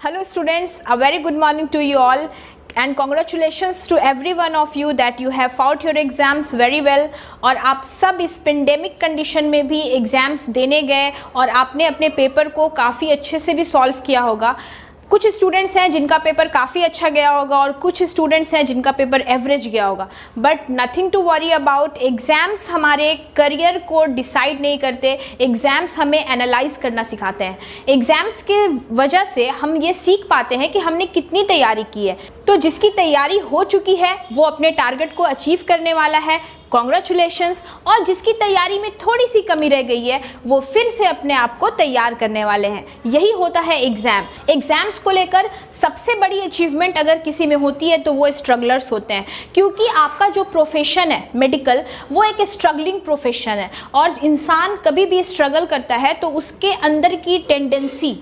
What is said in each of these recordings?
Hello students, a very good morning to you all and congratulations to every one of you that you have fought your exams very well और आप सब इस pandemic condition में भी exams देने गए और आपने अपने पेपर को काफ़ी अच्छे से भी सॉल्व किया होगा। कुछ स्टूडेंट्स हैं जिनका पेपर काफ़ी अच्छा गया होगा और कुछ स्टूडेंट्स हैं जिनका पेपर एवरेज गया होगा, but nothing to worry about. Exams हमारे करियर को डिसाइड नहीं करते, एग्ज़ाम्स हमें एनालाइज करना सिखाते हैं। एग्ज़ाम्स के वजह से हम ये सीख पाते हैं कि हमने कितनी तैयारी की है। तो जिसकी तैयारी हो चुकी है वो अपने टारगेट को अचीव करने वाला है, कॉन्ग्रेचुलेशंस। और जिसकी तैयारी में थोड़ी सी कमी रह गई है वो फिर से अपने आप को तैयार करने वाले हैं। यही होता है एग्ज़ाम। एग्ज़ाम्स को लेकर सबसे बड़ी अचीवमेंट अगर किसी में होती है तो वो स्ट्रगलर्स होते हैं, क्योंकि आपका जो प्रोफेशन है मेडिकल वो एक स्ट्रगलिंग प्रोफेशन है और इंसान कभी भी स्ट्रगल करता है तो उसके अंदर की टेंडेंसी,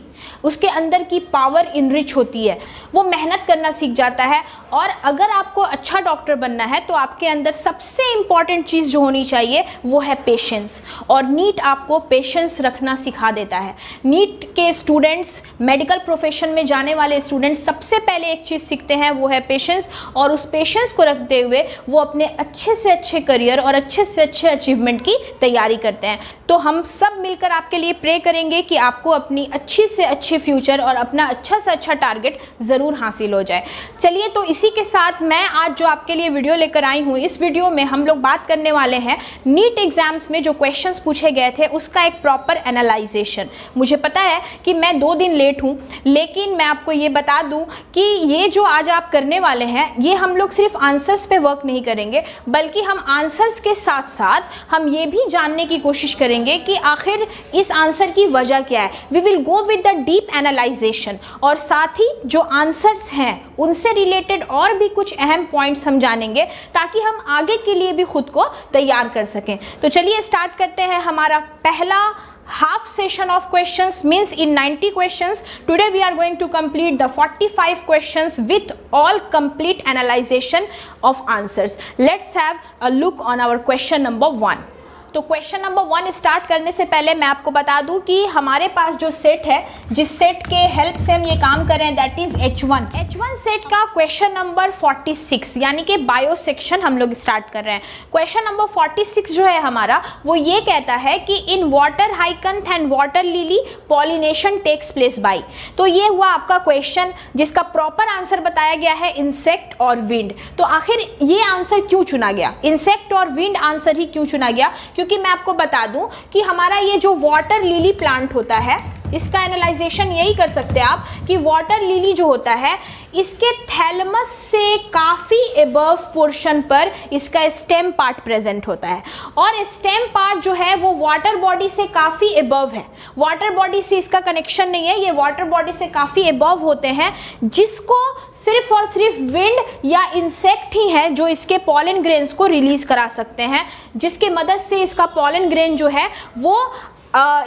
उसके अंदर की पावर इनरिच होती है, वो मेहनत करना सीख जाता है। और अगर आपको अच्छा डॉक्टर बनना है तो आपके अंदर सबसे इम्पॉर्टेंट चीज़ जो होनी चाहिए वो है पेशेंस, और नीट आपको पेशेंस रखना सिखा देता है। नीट के स्टूडेंट्स, मेडिकल प्रोफेशन में जाने वाले स्टूडेंट्स सबसे पहले एक चीज़ सीखते हैं वो है पेशेंस, और उस पेशेंस को रखते हुए वो अपने अच्छे से अच्छे करियर और अच्छे से अच्छे अचीवमेंट की तैयारी करते हैं। तो हम सब मिलकर आपके लिए प्रे करेंगे कि आपको अपनी अच्छी से अच्छी फ्यूचर और अपना अच्छा से अच्छा टारगेट ज़रूर हासिल हो जाए। चलिए, तो इसी के साथ मैं आज जो आपके लिए वीडियो लेकर आई हूँ, इस वीडियो में हम लोग बात करने वाले हैं नीट एग्जाम्स में जो क्वेश्चंस पूछे गए थे उसका एक प्रॉपर एनालाइजेशन। मुझे पता है कि मैं 2 दिन लेट हूँ, लेकिन मैं आपको ये बता दूँ कि ये जो आज आप करने वाले हैं ये हम लोग सिर्फ आंसर्स पे वर्क नहीं करेंगे, बल्कि हम आंसर्स के साथ साथ हम ये भी जानने की कोशिश करेंगे कि आखिर इस आंसर की वजह क्या है। We will go with the deep analysation, और साथ ही जो आंसर्स हैं उनसे रिलेटेड और भी कुछ अहम पॉइंट्स हम जानेंगे ताकि हम आगे के लिए भी खुद को तैयार कर सकें। तो चलिए स्टार्ट करते हैं हमारा पहला half session of questions, means in 90 questions. Today we are going to complete the 45 questions with all complete analyzation of answers. Let's have a look on our question number 1. तो क्वेश्चन नंबर 1 स्टार्ट करने से पहले मैं आपको बता दूं कि हमारे पास जो सेट है, जिस सेट के हेल्प से हम ये काम कर रहे हैं, दैट इज H1 सेट का क्वेश्चन नंबर 46 यानी कि बायो सेक्शन हम लोग स्टार्ट कर रहे हैं। क्वेश्चन नंबर 46 जो है हमारा वो ये कहता है कि in water hyacinth and water lily pollination takes place by. तो ये हुआ आपका क्वेश्चन, जिसका प्रॉपर आंसर बताया गया है इंसेक्ट और विंड। तो आखिर ये आंसर क्यों चुना गया, इंसेक्ट और विंड आंसर ही क्यों चुना गया? क्योंकि मैं आपको बता दूं कि हमारा ये जो वाटर लिली प्लांट होता है इसका एनालाइजेशन यही कर सकते हैं आप कि वाटर लिली जो होता है इसके थैलमस से काफ़ी एबव पोर्शन पर इसका स्टेम पार्ट प्रेजेंट होता है, और स्टेम पार्ट जो है वो वाटर बॉडी से काफ़ी एबव है। वाटर बॉडी से इसका कनेक्शन नहीं है, ये वाटर बॉडी से काफ़ी एबव होते हैं, जिसको सिर्फ और सिर्फ विंड या इंसेक्ट ही है जो इसके पॉलन ग्रेन्स को रिलीज करा सकते हैं, जिसके मदद से इसका पॉलन ग्रेन जो है वो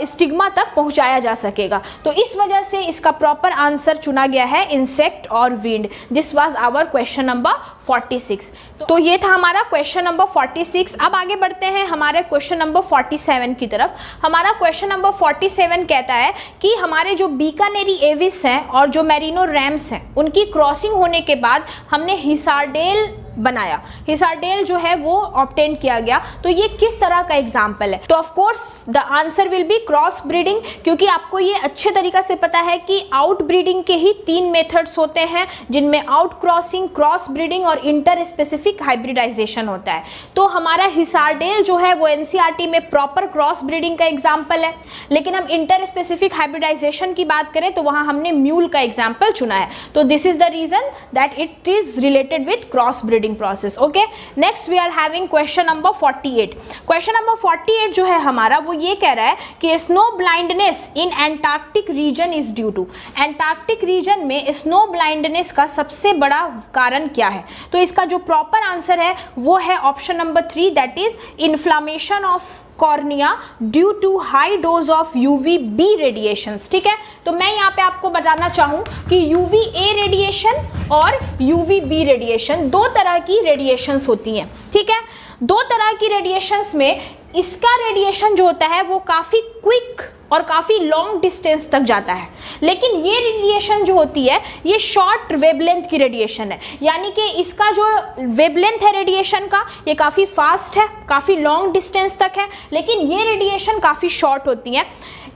स्टिग्मा तक पहुंचाया जा सकेगा। तो इस वजह से इसका प्रॉपर आंसर चुना गया है इंसेक्ट और wind. This was our question number 46। तो ये था हमारा क्वेश्चन नंबर 46। अब आगे बढ़ते हैं हमारे क्वेश्चन नंबर 47 की तरफ। हमारा क्वेश्चन नंबर 47 कहता है कि हमारे जो बीकानेरी एविस हैं और जो मेरिनो रैम्स हैं उनकी क्रॉसिंग होने के बाद हमने हिसारडेल बनाया। हिसारडेल जो है वो ऑब्टेन किया गया। तो ये किस तरह का एग्जाम्पल है? तो of course the answer will be cross breeding, क्योंकि आपको ये अच्छे तरीका से पता है कि आउट ब्रीडिंग के ही 3 मेथड्स होते हैं, जिनमें आउट क्रॉसिंग, क्रॉस ब्रीडिंग और इंटर स्पेसिफिक हाइब्रिडाइजेशन होता है। तो हमारा हिसारडेल जो है वो एनसीईआरटी में प्रॉपर क्रॉस ब्रीडिंग का एग्जाम्पल है, लेकिन हम इंटर स्पेसिफिक हाइब्रिडाइजेशन की बात करें तो वहां हमने म्यूल का एग्जाम्पल चुना है। तो this is the reason that it is related with cross breeding process. Okay, next we are having question number 48. Question number 48 जो है हमारा वो ये कह रहा है कि snow blindness in Antarctic region is due to. Antarctic region में स्नो ब्लाइंडनेस का सबसे बड़ा कारण क्या है? तो इसका जो प्रॉपर आंसर है वो है option number 3, that is inflammation of cornea due to high dose of UVB radiations. ठीक है, तो मैं यहाँ पे आपको बताना चाहूँ कि UVA रेडिएशन और UVB रेडिएशन 2 तरह की रेडिएशंस होती हैं। ठीक है, 2 तरह की रेडिएशंस में इसका रेडिएशन जो होता है वो काफ़ी क्विक और काफ़ी लॉन्ग डिस्टेंस तक जाता है। लेकिन ये रेडिएशन जो होती है ये शॉर्ट वेवलेंथ की रेडिएशन है, यानी कि इसका जो वेवलेंथ है रेडिएशन का ये काफ़ी फास्ट है, काफ़ी लॉन्ग डिस्टेंस तक है, लेकिन ये रेडिएशन काफ़ी शॉर्ट होती है।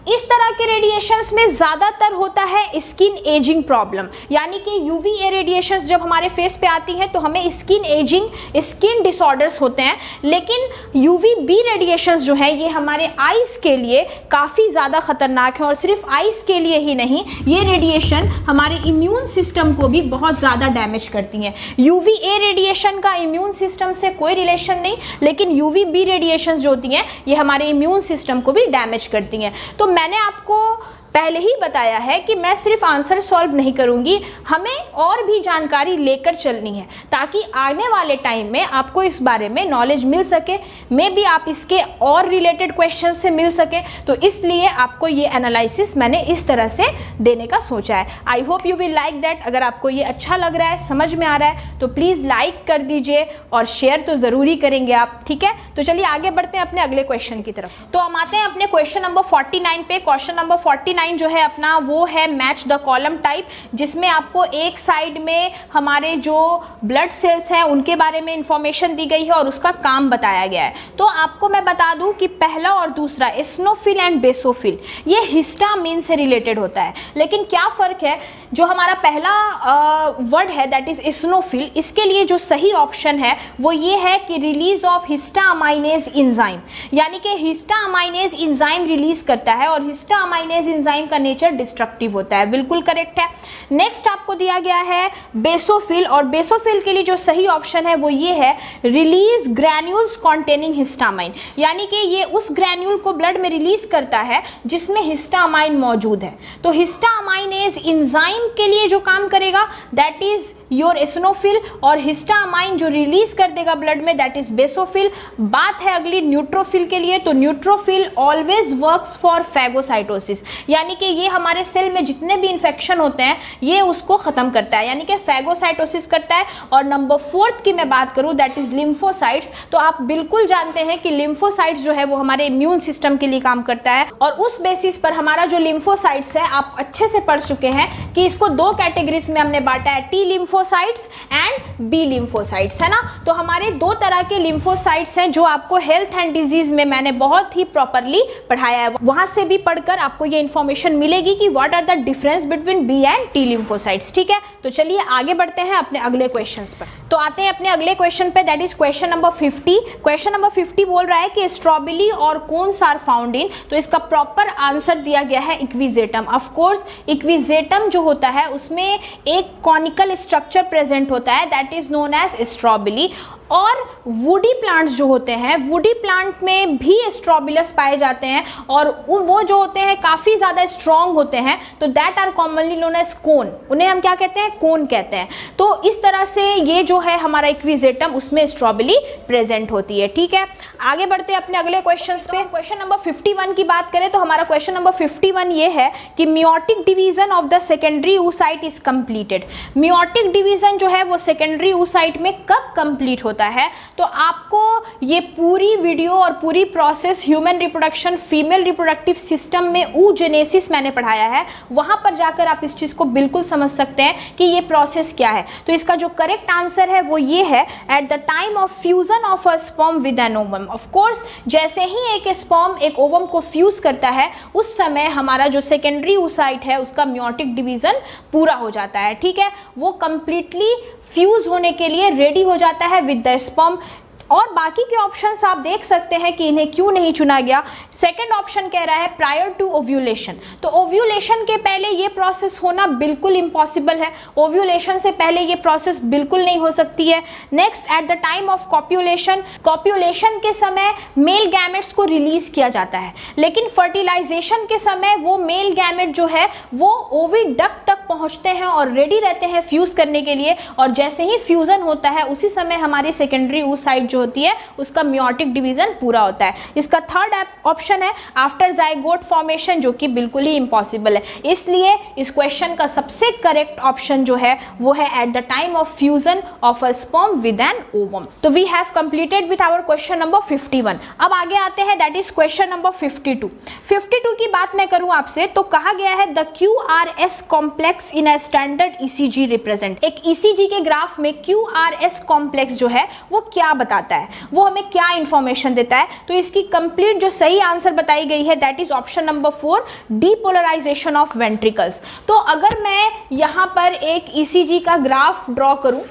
इस तरह के रेडिएशंस में ज़्यादातर होता है स्किन एजिंग प्रॉब्लम, यानी कि यूवीए रेडिएशंस जब हमारे फेस पे आती हैं तो हमें स्किन एजिंग, स्किन डिसऑर्डर्स होते हैं। लेकिन यूवीबी रेडिएशंस जो है ये हमारे आइज़ के लिए काफ़ी ज़्यादा खतरनाक है, और सिर्फ आइज़ के लिए ही नहीं, ये रेडिएशन हमारे इम्यून सिस्टम को भी बहुत ज़्यादा डैमेज करती हैं। यूवीए रेडिएशन का इम्यून सिस्टम से कोई रिलेशन नहीं, लेकिन यूवीबी रेडिएशंस जो होती हैं ये हमारे इम्यून सिस्टम को भी डैमेज करती हैं। तो मैंने आपको पहले ही बताया है कि मैं सिर्फ आंसर सॉल्व नहीं करूंगी, हमें और भी जानकारी लेकर चलनी है ताकि आने वाले टाइम में आपको इस बारे में नॉलेज मिल सके, मे बी आप इसके और रिलेटेड क्वेश्चन से मिल सके। तो इसलिए आपको ये एनालिसिस मैंने इस तरह से देने का सोचा है। I hope you will like that. अगर आपको ये अच्छा लग रहा है, समझ में आ रहा है, तो प्लीज़ लाइक कर दीजिए और शेयर तो ज़रूरी करेंगे आप, ठीक है। तो चलिए आगे बढ़ते हैं अपने अगले क्वेश्चन की तरफ। तो हम आते हैं अपने क्वेश्चन नंबर 49 पे। क्वेश्चन नंबर 49 जो है अपना वो है मैच द कॉलम टाइप, जिसमें आपको एक साइड में हमारे जो ब्लड सेल्स हैं उनके बारे में इंफॉर्मेशन दी गई है और उसका काम बताया गया है। तो आपको मैं बता दूं कि पहला और दूसरा एसिनोफिल एंड बेसोफिल ये हिस्टामिन से रिलेटेड होता है। लेकिन क्या फ़र्क है, जो हमारा पहला वर्ड है दैट इज एसिनोफिल, इसके लिए जो सही ऑप्शन है वो ये है कि रिलीज ऑफ हिस्टामाइनेज एंजाइम, यानी कि हिस्टामाइनेज एंजाइम रिलीज करता है और हिस्टामाइनेज एंजाइम का नेचर डिस्ट्रक्टिव होता है। बिल्कुल करेक्ट है। नेक्स्ट आपको दिया गया है बेसोफिल, और बेसोफिल के लिए जो सही ऑप्शन है वो ये है रिलीज ग्रैन्यूल्स कॉन्टेनिंग हिस्टामाइन, यानी कि ये उस ग्रैन्यूल को ब्लड में रिलीज करता है जिसमें हिस्टामाइन मौजूद है। तो हिस्टामाइनेज एंजाइम के लिए जो काम करेगा दैट इज योर एसिनोफिल, और हिस्टामाइन जो रिलीज कर देगा ब्लड में दैट इज बेसोफिल। बात है अगली न्यूट्रोफिल के लिए। तो neutrophil always works for phagocytosis, यानी कि ये हमारे सेल में जितने भी इंफेक्शन होते हैं ये उसको खत्म करता है, यानी कि फैगोसाइटोसिस करता है। और नंबर 4 की मैं बात करूं दैट इज लिम्फोसाइट्स। तो आप बिल्कुल जानते हैं कि लिम्फोसाइट्स जो है वो हमारे इम्यून सिस्टम के लिए काम करता है, और उस बेसिस पर हमारा जो लिम्फोसाइट्स है आप अच्छे से पढ़ चुके हैं कि इसको 2 कैटेगरीज में हमने बांटा है, T lymphocytes and B lymphocytes, है ना। तो हमारे 2 तरह के लिम्फोसाइट्स हैं जो आपको हेल्थ एंड डिजीज में मैंने बहुत ही प्रॉपरली पढ़ाया है, वहां से भी पढ़कर आपको ये इंफॉर्मेशन मिलेगी कि what are the difference between B and T lymphocytes, ठीक है। तो चलिए आगे बढ़ते हैं अपने अगले क्वेश्चंस पर। तो आते हैं अपने अगले क्वेश्चन पे that is question number 50। Question number 50 बोल रहा है कि स्ट्रॉबेरी और कोन्स आर फाउंड इन, तो इसका प्रॉपर आंसर दिया गया है इक्विजेटम। ऑफ कोर्स इक्विजेटम जो होता है उसमें एक कॉनिकल स्ट्रक्चर प्रेजेंट होता है that is known as strawberry. और वुडी प्लांट्स जो होते हैं, वुडी प्लांट में भी स्ट्रॉबिलस पाए जाते हैं और वो जो होते हैं काफ़ी ज़्यादा स्ट्रॉन्ग होते हैं, तो that are commonly known as cone, उन्हें हम क्या कहते हैं, कोन कहते हैं। तो इस तरह से ये जो है हमारा इक्विजेटम उसमें स्ट्रॉबेरी प्रेजेंट होती है, ठीक है। आगे बढ़ते हैं अपने अगले क्वेश्चन पे। क्वेश्चन नंबर 51 की बात करें तो हमारा क्वेश्चन नंबर 51 ये है कि meiotic division of the secondary oocyte is completed. Meiotic division जो है वो सेकेंडरी oocyte में कब कंप्लीट होता है? तो आपको ये पूरी वीडियो और पूरी process human reproduction, female reproductive system में oogenesis मैंने पढ़ाया है, वहां पर जाकर आप इस चीज को बिल्कुल समझ सकते हैं कि ये प्रोसेस क्या है। तो इसका जो करेक्ट आंसर है वो ये है at the time of fusion of a sperm with an ovum. Of course जैसे ही एक स्पर्म एक ओवम को फ्यूज करता है उस समय हमारा जो सेकेंडरी oocyte है उसका मियोटिक डिवीजन पूरा हो जाता है, ठीक है। वो कंप्लीटली फ्यूज होने के लिए रेडी हो जाता है विद द स्पर्म। और बाकी के ऑप्शंस आप देख सकते हैं कि इन्हें क्यों नहीं चुना गया। सेकंड ऑप्शन कह रहा है प्रायर टू ओव्यूलेशन, तो ओव्यूलेशन के पहले ये प्रोसेस होना बिल्कुल इम्पॉसिबल है, ओव्यूलेशन से पहले ये प्रोसेस बिल्कुल नहीं हो सकती है। Next at the time of copulation, copulation के समय मेल गैमेट्स को रिलीज किया जाता है, लेकिन फर्टिलाइजेशन के समय वो मेल गैमेट जो है वो ओविडक्ट तक पहुंचते हैं और रेडी रहते हैं फ्यूज करने के लिए, और जैसे ही फ्यूजन होता है उसी समय हमारी सेकेंडरी oocyte जो होती है उसका मियोटिक डिवीजन पूरा होता है। इसका थर्ड ऑप्शन है आफ्टर जाइगोट फॉर्मेशन, जो कि बिल्कुल ही इम्पॉसिबल है। इसलिए इस क्वेश्चन का सबसे करेक्ट ऑप्शन जो है वो है at the time of fusion of a sperm with an ovum. तो we have completed with our question number 51। अब आगे आते हैं, दैट इज क्वेश्चन नंबर 52। 52 की बात मैं करूं आपसे तो कहा गया है the QRS complex in a standard ECG represent. एक ECG के ग्राफ में QRS कॉम्प्लेक्स जो है वो क्या बताता है, वो हमें क्या इंफॉर्मेशन देता है। तो इसकी कंप्लीट जो सही आंसर बताई गई है that is option number 4, depolarisation of ventricles. तो अगर मैं यहां पर एक ECG का ग्राफ ड्रॉ करूं,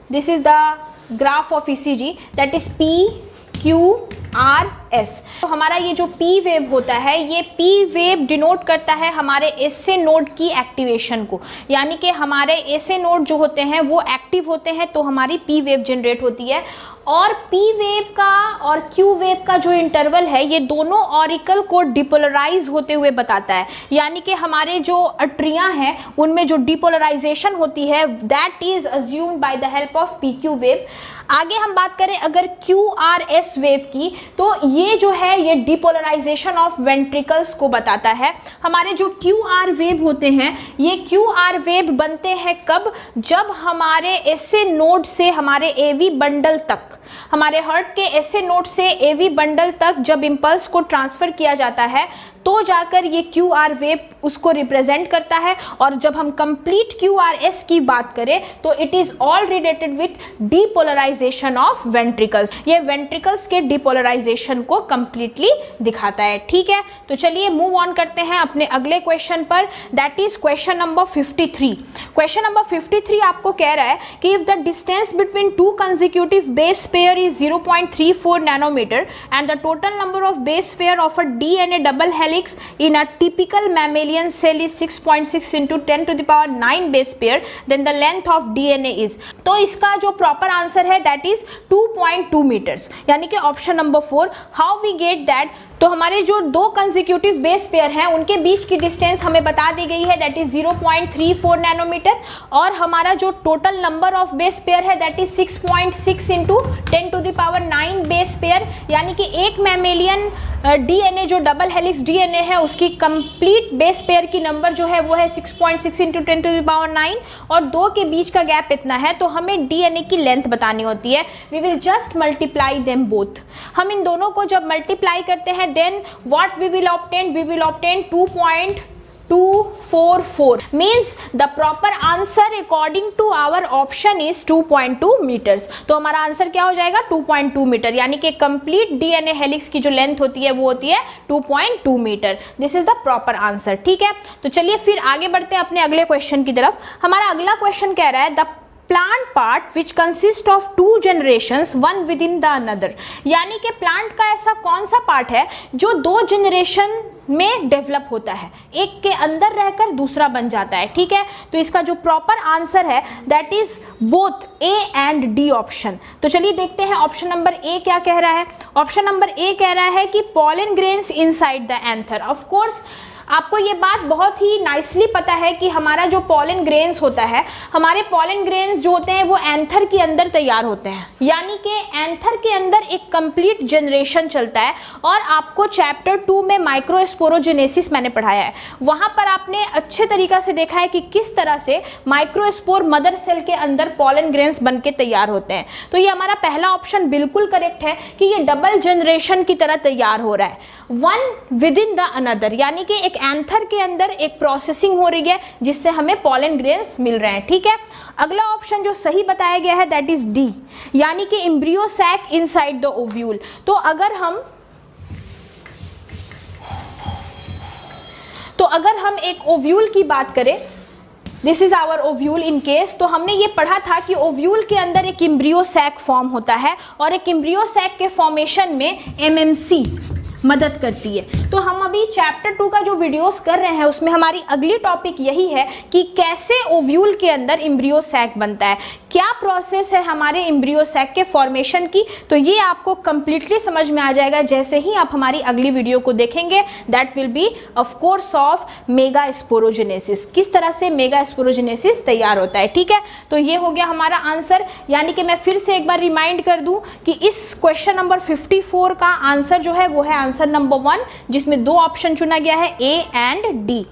this is the graph of ECG that is PQRS। तो हमारा ये जो P वेव होता है, ये P वेव डिनोट करता है हमारे SA नोड की एक्टिवेशन को, यानी कि हमारे SA नोड जो होते हैं वो एक्टिव होते हैं तो हमारी P वेव जनरेट होती है। और P वेव का और Q वेव का जो इंटरवल है ये दोनों ऑरिकल को डिपोलराइज होते हुए बताता है, यानी कि हमारे जो अट्रियां हैं उनमें जो डिपोलराइजेशन होती है that is assumed bye the help of PQ wave. आगे हम बात करें अगर QRS वेव की, तो ये जो है ये डिपोलराइजेशन ऑफ वेंट्रिकल्स को बताता है। हमारे जो QR वेव होते हैं ये QR वेव बनते हैं कब, जब हमारे SA नोड से हमारे AV बंडल तक, हमारे हार्ट के SA नोड से AV बंडल तक जब इंपल्स को ट्रांसफर किया जाता है तो जाकर ये QR वेव उसको रिप्रेजेंट करता है। और जब हम कंप्लीट QRS की बात करें तो it is all related with depolarisation of ventricles. ये वेंट्रिकल्स के डीपोलराइजेशन को कंप्लीटली दिखाता है। ठीक है, तो चलिए मूव ऑन करते हैं अपने अगले क्वेश्चन पर, that is question number 53। Question number 53 आपको कह रहा है कि if the distance between two consecutive base pair is 0.34 nanometre and the total number of base pair of a DNA double helix in a typical mammalian cell is 6.6 into 10 to the power 9 base pair, then the length of DNA is। तो इसका जो proper answer है that is 2.2 metres, यानी कि option number 4। How we get that, तो हमारे जो दो कंसेक्यूटिव बेस पेयर हैं उनके बीच की डिस्टेंस हमें बता दी गई है दैट इज 0.34 नैनोमीटर, और हमारा जो total number of base pair है that is 6.6 into 10 to the power 9 base pair, यानी कि एक मैमेलियन DNA जो डबल हेलिक्स DNA है उसकी कंप्लीट बेस पेयर की नंबर जो है वो है 6.6 इंटू 10 टू द पावर 9, और दो के बीच का गैप इतना है तो हमें DNA की लेंथ बतानी होती है। We will just multiply them both. हम इन दोनों को जब मल्टीप्लाई करते हैं then what we will obtain, we will obtain 2.244 means the proper answer according to our option is 2.2 meters। तो हमारा आंसर क्या हो जाएगा 2.2 मीटर, यानी कि कंप्लीट DNA हेलिक्स की जो लेंथ होती है वो होती है 2.2 metre. This is the proper answer. ठीक है, तो चलिए फिर आगे बढ़ते हैं अपने अगले क्वेश्चन की तरफ। हमारा अगला क्वेश्चन कह रहा है the plant part which consist of two generations one within the another, यानी कि प्लांट का ऐसा कौन सा पार्ट है जो दो जनरेशन में डेवलप होता है, एक के अंदर रहकर दूसरा बन जाता है। ठीक है, तो इसका जो प्रॉपर आंसर है that is both A and D option. तो चलिए देखते हैं ऑप्शन नंबर A क्या कह रहा है। ऑप्शन नंबर A कह रहा है कि pollen grains inside the anther. Of course आपको ये बात बहुत ही नाइसली पता है कि हमारा जो पॉलन ग्रेन्स होता है, हमारे पॉलन ग्रेन्स जो होते हैं वो एंथर के अंदर तैयार होते हैं, यानी कि एंथर के अंदर एक कंप्लीट जनरेशन चलता है। और आपको चैप्टर 2 में माइक्रोस्पोरोजेनेसिस मैंने पढ़ाया है, वहां पर आपने अच्छे तरीका से देखा है कि किस तरह से माइक्रोस्पोर मदर सेल के अंदर पॉलन ग्रेन्स बन के तैयार होते हैं। तो ये हमारा पहला ऑप्शन बिल्कुल करेक्ट है कि ये डबल जनरेशन की तरह तैयार हो रहा है, one within the another, यानी कि एक एंथर के अंदर एक प्रोसेसिंग हो रही है जिससे हमें पॉलन ग्रेन्स मिल रहे हैं। ठीक है, अगला ऑप्शन जो सही बताया गया है दैट इज डी, यानी कि embryo sac inside the ovule. तो अगर हम एक ओव्यूल की बात करें, this is our ovule in case, तो हमने ये पढ़ा था कि ओव्यूल के अंदर एक एम्ब्रियो सैक फॉर्म होता है और एक एम्ब्रियो सैक के फॉर्मेशन में MMC मदद करती है। तो हम अभी चैप्टर 2 का जो वीडियोस कर रहे हैं उसमें हमारी अगली टॉपिक यही है कि कैसे ओव्यूल के अंदर एम्ब्रियो सैक बनता है, क्या प्रोसेस है हमारे एम्ब्रियो सैक के फॉर्मेशन की। तो ये आपको कंप्लीटली समझ में आ जाएगा जैसे ही आप हमारी अगली वीडियो को देखेंगे। That will be of course of mega sporogenesis, किस तरह से मेगा स्पोरोजेनेसिस तैयार होता है। ठीक है, तो ये हो गया हमारा आंसर। यानी कि मैं फिर से एक बार रिमाइंड कर दूं कि इस क्वेश्चन नंबर 54 का आंसर जो है वो है आंसर नंबर 1, जिसमें 2 ऑप्शन चुना गया है, ए एंड डी।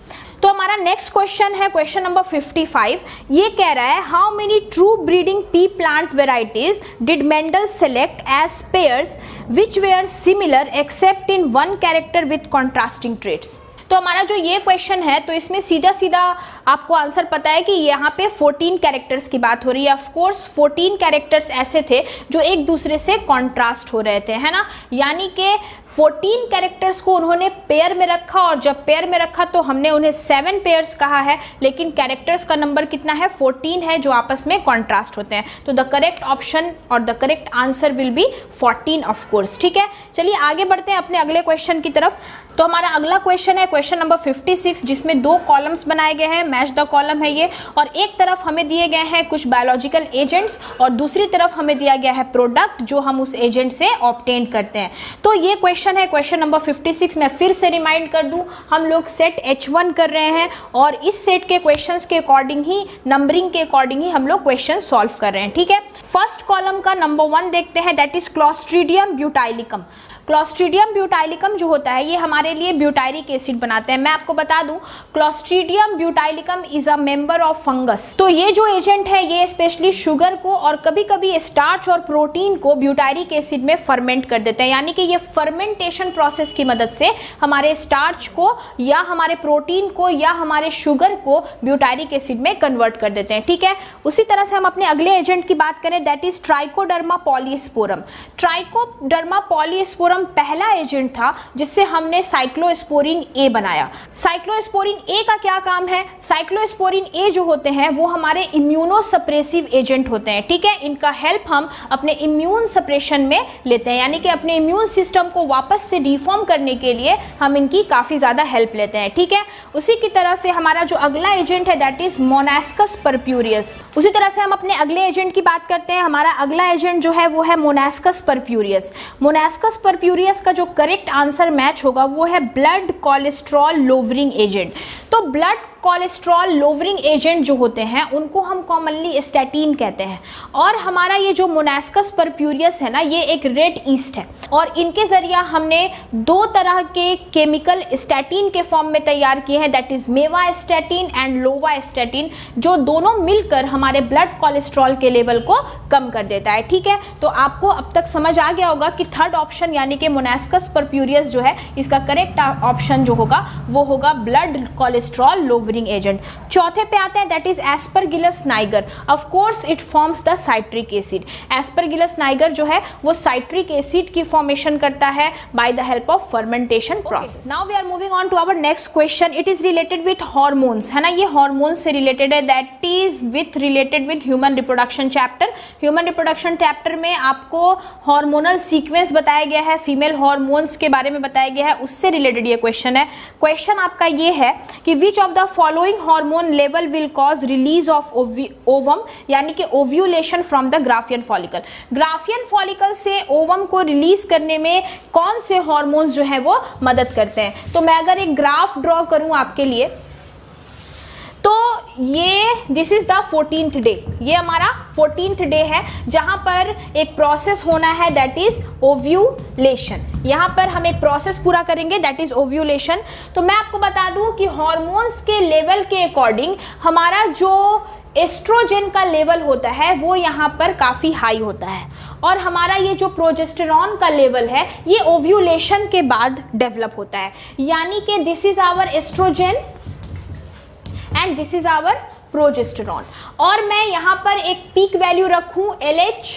तो हमारा नेक्स्ट क्वेश्चन है क्वेश्चन नंबर 55। ये कह रहा है how many true breeding pea plant varieties did Mendel select as pairs which were similar except in one character with contrasting traits. तो हमारा जो ये क्वेश्चन है तो इसमें सीधा सीधा आपको आंसर पता है कि यहाँ पे 14 कैरेक्टर्स की बात हो रही है। ऑफ कोर्स 14 कैरेक्टर्स ऐसे थे जो एक दूसरे से कॉन्ट्रास्ट हो रहे थे, है ना। यानी कि 14 कैरेक्टर्स को उन्होंने पेयर में रखा और जब पेयर में रखा तो हमने उन्हें 7 पेयर्स कहा है, लेकिन कैरेक्टर्स का नंबर कितना है, 14 है जो आपस में कॉन्ट्रास्ट होते हैं। तो द करेक्ट ऑप्शन और the correct answer will be 14 of course. ठीक है, चलिए आगे बढ़ते हैं अपने अगले क्वेश्चन की तरफ। तो हमारा अगला क्वेश्चन है क्वेश्चन नंबर 56, जिसमें 2 कॉलम्स बनाए गए हैं, मैच द कॉलम है ये, और एक तरफ हमें दिए गए हैं कुछ बायोलॉजिकल एजेंट्स और दूसरी तरफ हमें दिया गया है प्रोडक्ट जो हम उस एजेंट से ऑब्टेन करते हैं। तो ये क्वेश्चन है क्वेश्चन नंबर 56। मैं फिर से रिमाइंड कर दूं, हम लोग सेट H1 कर रहे हैं और इस सेट के क्वेश्चंस के अकॉर्डिंग ही, नंबरिंग के अकॉर्डिंग ही हम लोग क्वेश्चन सॉल्व कर रहे हैं। ठीक है, फर्स्ट कॉलम का नंबर 1 देखते हैं, that is Clostridium butylicum. Clostridium butylicum जो होता है ये हमारे लिए ब्यूटाइरिक एसिड बनाते हैं। मैं आपको बता दूं, Clostridium butylicum is a member of fungus. तो ये जो एजेंट है ये स्पेशली शुगर को और कभी कभी स्टार्च और प्रोटीन को ब्यूटाइरिक एसिड में फर्मेंट कर देते हैं। यानी कि ये फर्मेंटेशन प्रोसेस की मदद से हमारे स्टार्च को या हमारे प्रोटीन को या हमारे शुगर को ब्यूटाइरिक एसिड में कन्वर्ट कर देते हैं। ठीक है, उसी तरह से हम अपने अगले एजेंट की बात करें, that is trichoderma polysporum. Trichoderma polysporum पहला एजेंट था जिससे हमने साइक्लोस्पोरिन ए बनाया। साइक्लोस्पोरिन ए का क्या काम है, साइक्लोस्पोरिन ए जो होते हैं वो हमारे इम्यूनोसप्रेसिव एजेंट होते हैं। ठीक है, इनका हेल्प हम अपने इम्यून सप्रेशन में लेते हैं, यानी कि अपने इम्यून सिस्टम को वापस से रिफॉर्म करने के लिए हम इनकी काफी ज्यादा हेल्प लेते हैं। ठीक है, उसी की तरह से हमारा जो अगला एजेंट है दैट इज मोनास्कस परप्यूरियस। उसी तरह से हम अपने अगले एजेंट की बात करते हैं। हमारा अगला एजेंट जो है वो है मोनास्कस परप्यूरियस। मोनास्कस परप्यूरियस का जो करेक्ट आंसर मैच होगा वो है ब्लड कोलेस्ट्रॉल लोवरिंग एजेंट। तो ब्लड कोलेस्ट्रॉल लोवरिंग एजेंट जो होते हैं उनको हम कॉमनली स्टैटिन कहते हैं। और हमारा ये जो मोनास्कस परप्यूरियस है ना, ये एक रेड ईस्ट है और इनके जरिए हमने 2 तरह के केमिकल स्टैटिन के फॉर्म में तैयार किए हैं, दैट इज मेवास्टैटिन एंड लोवास्टैटिन, जो दोनों मिलकर हमारे ब्लड कोलेस्ट्रॉल के लेवल को कम कर देता है। ठीक है, तो आपको अब तक समझ आ गया होगा कि थर्ड ऑप्शन यानी कि मोनास्कस परप्यूरियस जो है इसका करेक्ट ऑप्शन जो होगा वो होगा ब्लड कोलेस्ट्रॉल लोवरिंग एजेंट। चौथे पे आते हैं, that is aspergillus niger. Of course it forms the citric acid. Aspergillus niger जो है वो साइट्रिक एसिड की फॉर्मेशन करता है by the help of fermentation process. Now we are moving on to our next question. It is related with hormones, है ना, ये hormones से रिलेटेड है, that is with related with human reproduction chapter. Human reproduction chapter में आपको hormonal sequence बताया गया है, फीमेल हार्मोन्स के बारे में बताया गया है, उससे रिलेटेड ये क्वेश्चन है। क्वेश्चन आपका ये है कि विच of the following hormone level will cause release of ovum, यानी कि ovulation from the Graafian follicle. Graafian follicle से ओवम को रिलीज करने में कौन से हार्मोन्स जो है वो मदद करते हैं। तो मैं अगर एक ग्राफ ड्रॉ करूं आपके लिए, तो ये this is the 14th day, ये हमारा 14th डे है जहां पर एक प्रोसेस होना है दैट इज ओव्यूलेशन। यहां पर हम एक प्रोसेस पूरा करेंगे दैट इज ओव्यूलेशन। तो मैं आपको बता दूं कि हार्मोन्स के लेवल के अकॉर्डिंग हमारा जो एस्ट्रोजन का लेवल होता है वो यहाँ पर काफी हाई होता है और हमारा ये जो प्रोजेस्टेरॉन का लेवल है ये ओव्यूलेशन के बाद डेवलप होता है। यानी कि this is our oestrogen and this is our progesterone. और मैं यहाँ पर एक पीक वैल्यू रखूं LH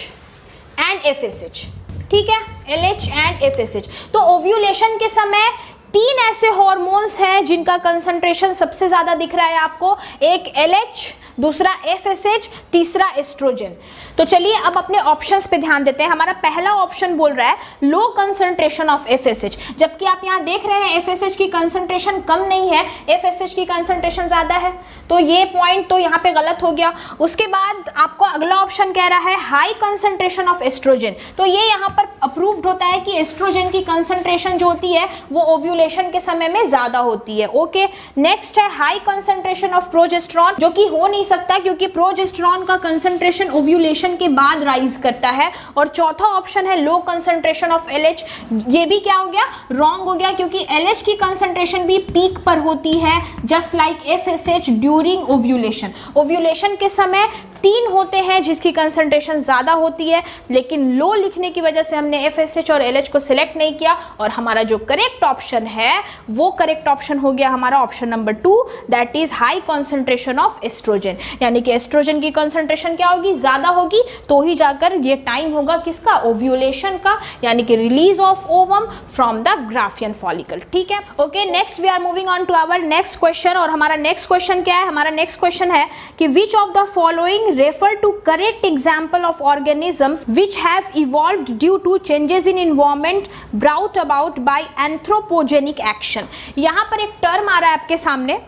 एंड FSH, ठीक है, LH एंड FSH। तो ओव्यूलेशन के समय 3 ऐसे हार्मोन्स हैं जिनका कंसंट्रेशन सबसे ज्यादा दिख रहा है आपको, एक LH, दूसरा FSH, तीसरा एस्ट्रोजन। तो चलिए अब अपने ऑप्शंस पे ध्यान देते हैं। हमारा पहला ऑप्शन बोल रहा है लो कंसंट्रेशन ऑफ FSH, जबकि आप यहाँ देख रहे हैं FSH की कंसंट्रेशन कम नहीं है, FSH की कंसंट्रेशन ज्यादा है, तो ये पॉइंट तो यहाँ पे गलत हो गया। उसके बाद आपको अगला ऑप्शन कह रहा है हाई कंसंट्रेशन ऑफ एस्ट्रोजन, तो ये यहाँ पर अप्रूव्ड होता है कि एस्ट्रोजन की कंसंट्रेशन जो होती है वो ओव्यूलेशन के समय में ज्यादा होती है। ओके, नेक्स्ट है हाई कंसंट्रेशन ऑफ प्रोजेस्टेरॉन, जो कि हो नहीं सकता क्योंकि प्रोजेस्टेरॉन का कंसंट्रेशन ओव्यूलेशन के बाद राइज करता है। और चौथा ऑप्शन है लो कंसंट्रेशन ऑफ LH, ये भी क्या हो गया, रॉन्ग हो गया, क्योंकि LH की कंसंट्रेशन भी पीक पर होती है just like FSH during ovulation. Ovulation के समय 3 होते हैं जिसकी कंसंट्रेशन ज्यादा होती है, लेकिन लो लिखने की वजह से हमने FSH और LH को सिलेक्ट नहीं किया, और हमारा जो करेक्ट ऑप्शन है वो करेक्ट ऑप्शन हो गया हमारा option number 2, that is high concentration of oestrogen. यानी कि एस्ट्रोजन की कंसंट्रेशन क्या होगी, ज्यादा होगी, तो ही जाकर ये टाइम होगा किसका, ओव्यूलेशन का, यानी कि release of ovum from the Graafian follicle. ठीक है, okay, next we are moving on to our next question. और हमारा नेक्स्ट क्वेश्चन क्या है, हमारा नेक्स्ट क्वेश्चन है कि विच of the following refer to correct example of organisms which have evolved due to changes in environment brought about by anthropogenic action। यहां पर एक टर्म आ रहा है आपके सामने,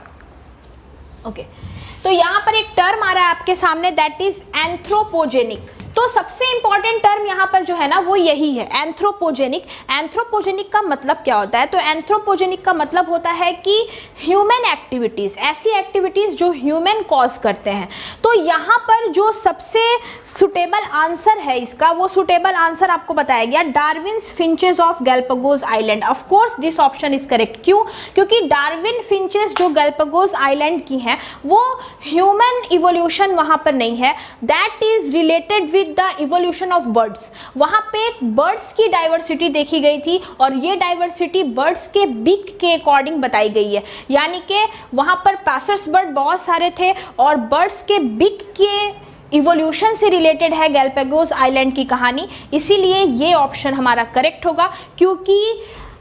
ओके, तो यहां पर एक टर्म आ रहा है आपके सामने, दैट इज एंथ्रोपोजेनिक। तो सबसे इंपॉर्टेंट टर्म यहां पर जो है ना वो यही है, एंथ्रोपोजेनिक। एंथ्रोपोजेनिक का मतलब क्या होता है, तो एंथ्रोपोजेनिक का मतलब होता है कि ह्यूमन एक्टिविटीज, ऐसी एक्टिविटीज जो ह्यूमन कॉज करते हैं। तो यहां पर जो सबसे सुटेबल आंसर है इसका, वो सुटेबल आंसर आपको बताया गया Darwin's finches of Galapagos island. Of course this option is correct. क्यों, क्योंकि डार्विन फिंचेस जो गैलापागोस आइलैंड की हैं वो ह्यूमन इवोल्यूशन वहां पर नहीं है, that is related with the evolution of birds. वहां पे बर्ड्स की डाइवर्सिटी देखी गई थी, और ये डाइवर्सिटी बर्ड्स के बिक के अकॉर्डिंग बताई गई है, यानी कि वहां पर पैसर्स बर्ड बहुत सारे थे, और बर्ड्स के बिक के इवोल्यूशन से रिलेटेड है गैलापागोस आइलैंड की कहानी। इसीलिए ये ऑप्शन हमारा करेक्ट होगा, क्योंकि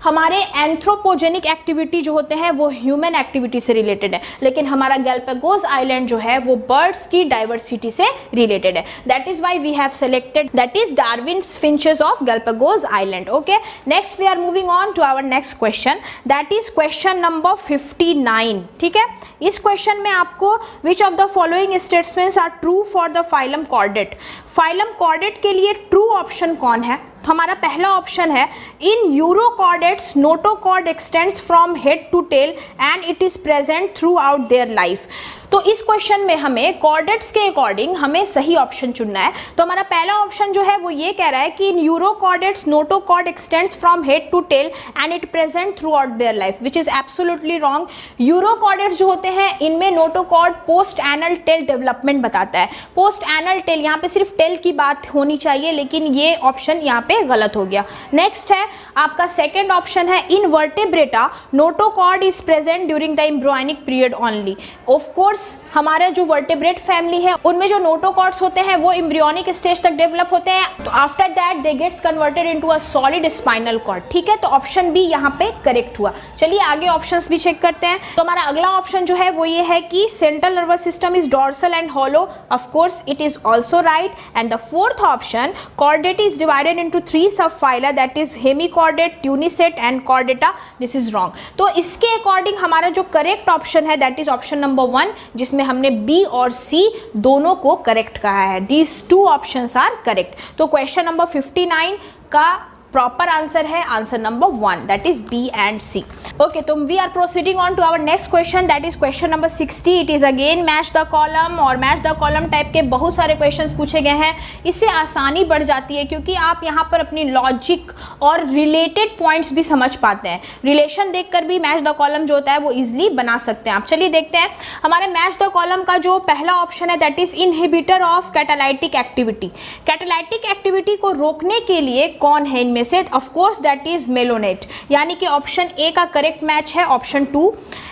हमारे एंथ्रोपोजेनिक एक्टिविटी जो होते हैं वो ह्यूमन एक्टिविटी से रिलेटेड है, लेकिन हमारा गैलापागोस आइलैंड जो है वो बर्ड्स की डाइवर्सिटी से रिलेटेड है। That is why we have selected that is Darwin's finches of Galapagos island. Okay, next we are moving on to our next question, that is question number 59। ठीक है, इस question में आपको which of the following statements are true for the phylum chordate. Phylum chordate के लिए true option कौन है, हमारा पहला ऑप्शन है in urochordates notochord extends from head to tail and it is present throughout their life. तो इस question में हमें कॉर्डेट्स के अकॉर्डिंग हमें सही ऑप्शन चुनना है। तो हमारा पहला ऑप्शन जो है वो ये कह रहा है कि in urochordates notochord extends from head to tail and it present throughout their life, which is absolutely wrong. Urochordates जो होते हैं इनमें notochord post anal tail development बताता है। पोस्ट एनल टेल, यहाँ पे सिर्फ टेल की बात होनी चाहिए, लेकिन ये ऑप्शन यहाँ पे गलत हो गया। नेक्स्ट है आपका सेकेंड ऑप्शन है in vertebrata notochord is present during the embryonic period only. Of course हमारे जो वर्टेब्रेट फैमिली है उनमें जो नोटोकॉर्ड्स होते हैं वो एम्ब्रियोनिक स्टेज तक डेवलप होते हैं, तो after that they gets converted into a solid spinal cord. ठीक है, तो ऑप्शन बी यहाँ पे करेक्ट हुआ। चलिए आगे ऑप्शंस भी चेक करते हैं। तो हमारा अगला ऑप्शन जो है वो ये है कि central nervous system is dorsal and hollow. Of course it is also right. And the fourth option chordate is divided into 3 subphyla, that is hemichordate, tunicate and chordata. This is wrong. तो इसके according हमारा जो correct option है that is option number 1, जिसमें हमने B और सी दोनों को करेक्ट कहा है। These 2 options are correct. तो क्वेश्चन नंबर 59 का प्रॉपर आंसर है answer number 1, that is B and C. Okay, तो we are proceeding on to our next question, that is question number 60। It is again match the column, और match the column type के बहुत सारे questions पूछे गए हैं। इससे आसानी बढ़ जाती है क्योंकि आप यहाँ पर अपनी लॉजिक और रिलेटेड पॉइंट्स भी समझ पाते हैं। रिलेशन देखकर भी मैच द कॉलम जो होता है वो इजिली बना सकते हैं आप। चलिए देखते हैं हमारे मैच द कॉलम का जो पहला ऑप्शन है that is inhibitor of catalytic activity. Catalytic activity को रोकने के लिए कौन है इनमें में से, of course that is malonate, यानी कि ऑप्शन ए का करेक्ट मैच है ऑप्शन 2।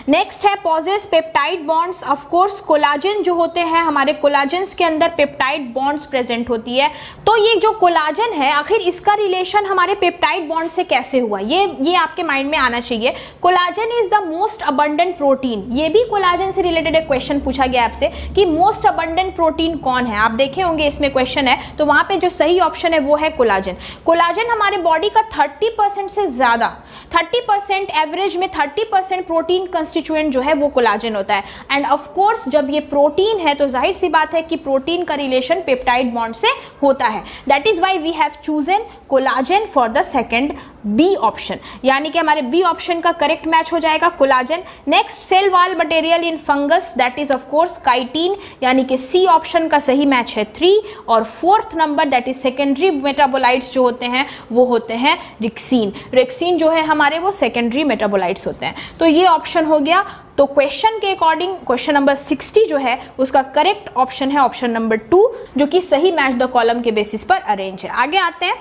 नेक्स्ट है possess peptide bonds, of course collagen जो होते हैं हमारे कोलाजन्स के अंदर पेप्टाइड बॉन्ड्स प्रेजेंट होती है। तो ये जो कोलाजन है आखिर इसका रिलेशन हमारे पेप्टाइड बॉन्ड से कैसे हुआ, ये आपके माइंड में आना चाहिए। Collagen is the most abundant protein, ये भी कोलाजन से रिलेटेड एक क्वेश्चन पूछा गया आपसे कि मोस्ट अबंडेंट प्रोटीन कौन है, आप देखे होंगे इसमें क्वेश्चन है, तो वहां पे जो सही ऑप्शन है वो है कोलाजन। कोलाजन हमारे बॉडी का 30% से ज्यादा, 30% एवरेज में 30% प्रोटीन कंस्टिट्यूएंट जो है वो कोलाजन होता है। एंड ऑफ कोर्स जब ये प्रोटीन है तो जाहिर सी बात है कि प्रोटीन का रिलेशन पेप्टाइड बॉन्ड से होता है। That is why we have chosen collagen for the second B option, यानी कि हमारे बी ऑप्शन का करेक्ट मैच हो जाएगा collagen. Next cell wall material in fungus, that is of course chitin, यानी कि सी ऑप्शन का सही मैच है 3। और fourth number that is secondary metabolites जो होते हैं वो होते हैं रिक्सीन। रिक्सीन जो है हमारे वो सेकेंडरी मेटाबोलाइट्स होते हैं। तो ये ऑप्शन हो गया। तो क्वेश्चन के अकॉर्डिंग क्वेश्चन नंबर 60 जो है उसका करेक्ट ऑप्शन है ऑप्शन नंबर 2, जो कि सही मैच द कॉलम के बेसिस पर अरेंज है। आगे आते हैं,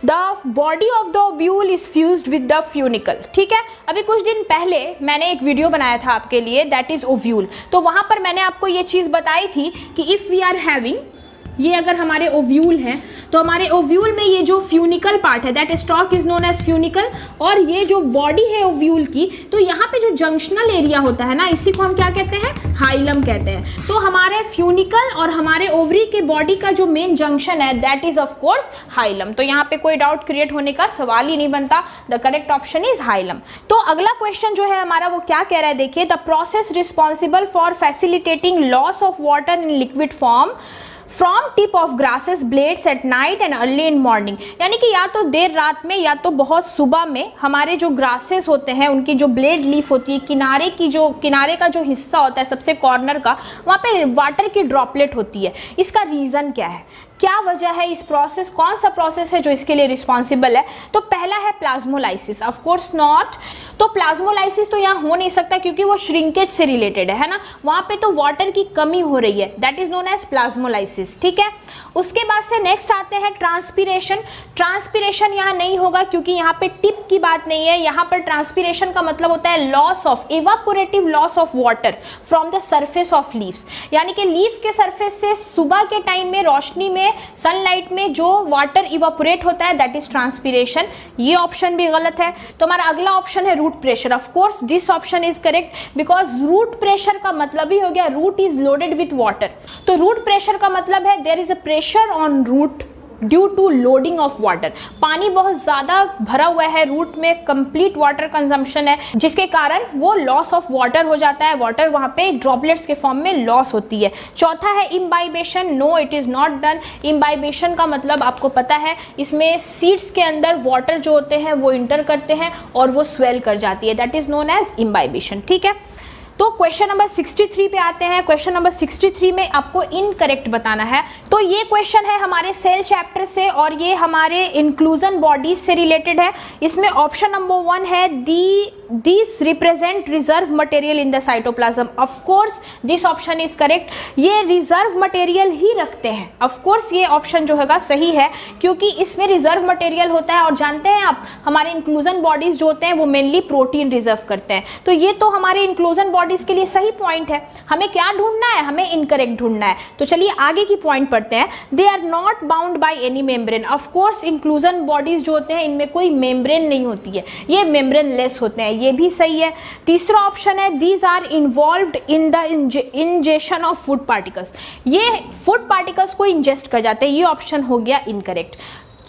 the body of the ovule is fused with the funicle. ठीक है, अभी कुछ दिन पहले मैंने एक वीडियो बनाया था आपके लिए, दैट इज ओव्यूल। तो वहां पर मैंने आपको ये चीज बताई थी कि इफ वी आर हैविंग, ये अगर हमारे ओव्यूल हैं तो हमारे ओव्यूल में ये जो फ्यूनिकल पार्ट है that stalk is known as funicle, और ये जो बॉडी है ओव्यूल की, तो यहाँ पे जो जंक्शनल एरिया होता है ना, इसी को हम क्या कहते हैं, हाइलम कहते हैं। तो हमारे फ्यूनिकल और हमारे ओवरी के बॉडी का जो मेन जंक्शन है that is of course hilum. तो यहाँ पे कोई डाउट क्रिएट होने का सवाल ही नहीं बनता, the correct option is hilum. तो अगला क्वेश्चन जो है हमारा वो क्या कह रहा है, देखिए, the process responsible for facilitating loss of water in liquid form from tip of grasses blades at night and early in morning, यानी कि या तो देर रात में या तो बहुत सुबह में हमारे जो ग्रासेस होते हैं उनकी जो ब्लेड लीफ होती है, किनारे का जो हिस्सा होता है सबसे कॉर्नर का, वहाँ पे वाटर की ड्रॉपलेट होती है। इसका रीज़न क्या है, क्या वजह है, इस प्रोसेस, कौन सा प्रोसेस है जो इसके लिए रिस्पॉन्सिबल है? तो पहला है प्लाज्मोलाइसिस, ऑफ कोर्स नॉट। तो प्लाज्मोलाइसिस तो यहाँ हो नहीं सकता क्योंकि वो श्रिंकेज से रिलेटेड है ना, वहाँ पे तो वाटर की कमी हो रही है, that is known as plasmolysis. ठीक है, उसके बाद से नेक्स्ट आते हैं ट्रांसपीरेशन। ट्रांसपीरेशन यहाँ नहीं होगा क्योंकि यहाँ पे टिप की बात नहीं है, यहाँ पर ट्रांसपीरेशन का मतलब होता है loss of, evaporative loss of water from the surface of leaves, यानी कि लीफ के सरफेस से सुबह के टाइम में रोशनी में, सनलाइट में जो वाटर इवापोरेट होता है दैट इज ट्रांसपीरेशन। ये ऑप्शन भी गलत है। तो हमारा अगला ऑप्शन है root pressure, of course this option is correct because root pressure का मतलब ही हो गया root is loaded with water. तो रूट प्रेशर का मतलब है there is a pressure on root due to loading of water, पानी बहुत ज्यादा भरा हुआ है रूट में, कंप्लीट वाटर कंजम्पशन है जिसके कारण वो लॉस ऑफ वाटर हो जाता है, वाटर वहां पे ड्रॉपलेट्स के फॉर्म में लॉस होती है। चौथा है imbibition, no it is not done. Imbibition का मतलब आपको पता है, इसमें सीड्स के अंदर वाटर जो होते हैं वो इंटर करते हैं और वो स्वेल कर जाती है, that is known as imbibition. ठीक है, तो क्वेश्चन नंबर 63 पे आते हैं। क्वेश्चन नंबर 63 में आपको इनकरेक्ट बताना है। तो ये क्वेश्चन है हमारे सेल चैप्टर से और ये हमारे इंक्लूजन बॉडीज से रिलेटेड है। इसमें ऑप्शन नंबर 1 है this represent reserve material in the cytoplasm, of course this option is correct. ये रिजर्व मटेरियल ही रखते हैं, ऑफ कोर्स ये ऑप्शन जो होगा सही है क्योंकि इसमें रिजर्व मटेरियल होता है। और जानते हैं आप, हमारे इंक्लूजन बॉडीज जो होते हैं वो मेनली प्रोटीन रिजर्व करते हैं। तो ये तो हमारे इंक्लूजन इसके लिए सही पॉइंट है। हमें क्या ढूंढना है, हमें इनकरेक्ट ढूंढना है। तो चलिए आगे की पॉइंट पढ़ते हैं। They are not bound by any membrane, of course inclusion bodies जो होते हैं इनमें कोई मेम्ब्रेन नहीं होती है, ये मेम्ब्रेन लेस होते हैं, ये भी सही है। तीसरा ऑप्शन है these are involved in the ingestion of food particles, ये फूड पार्टिकल्स को इंजेस्ट कर जाते हैं, ये ऑप्शन हो गया इनकरेक्ट।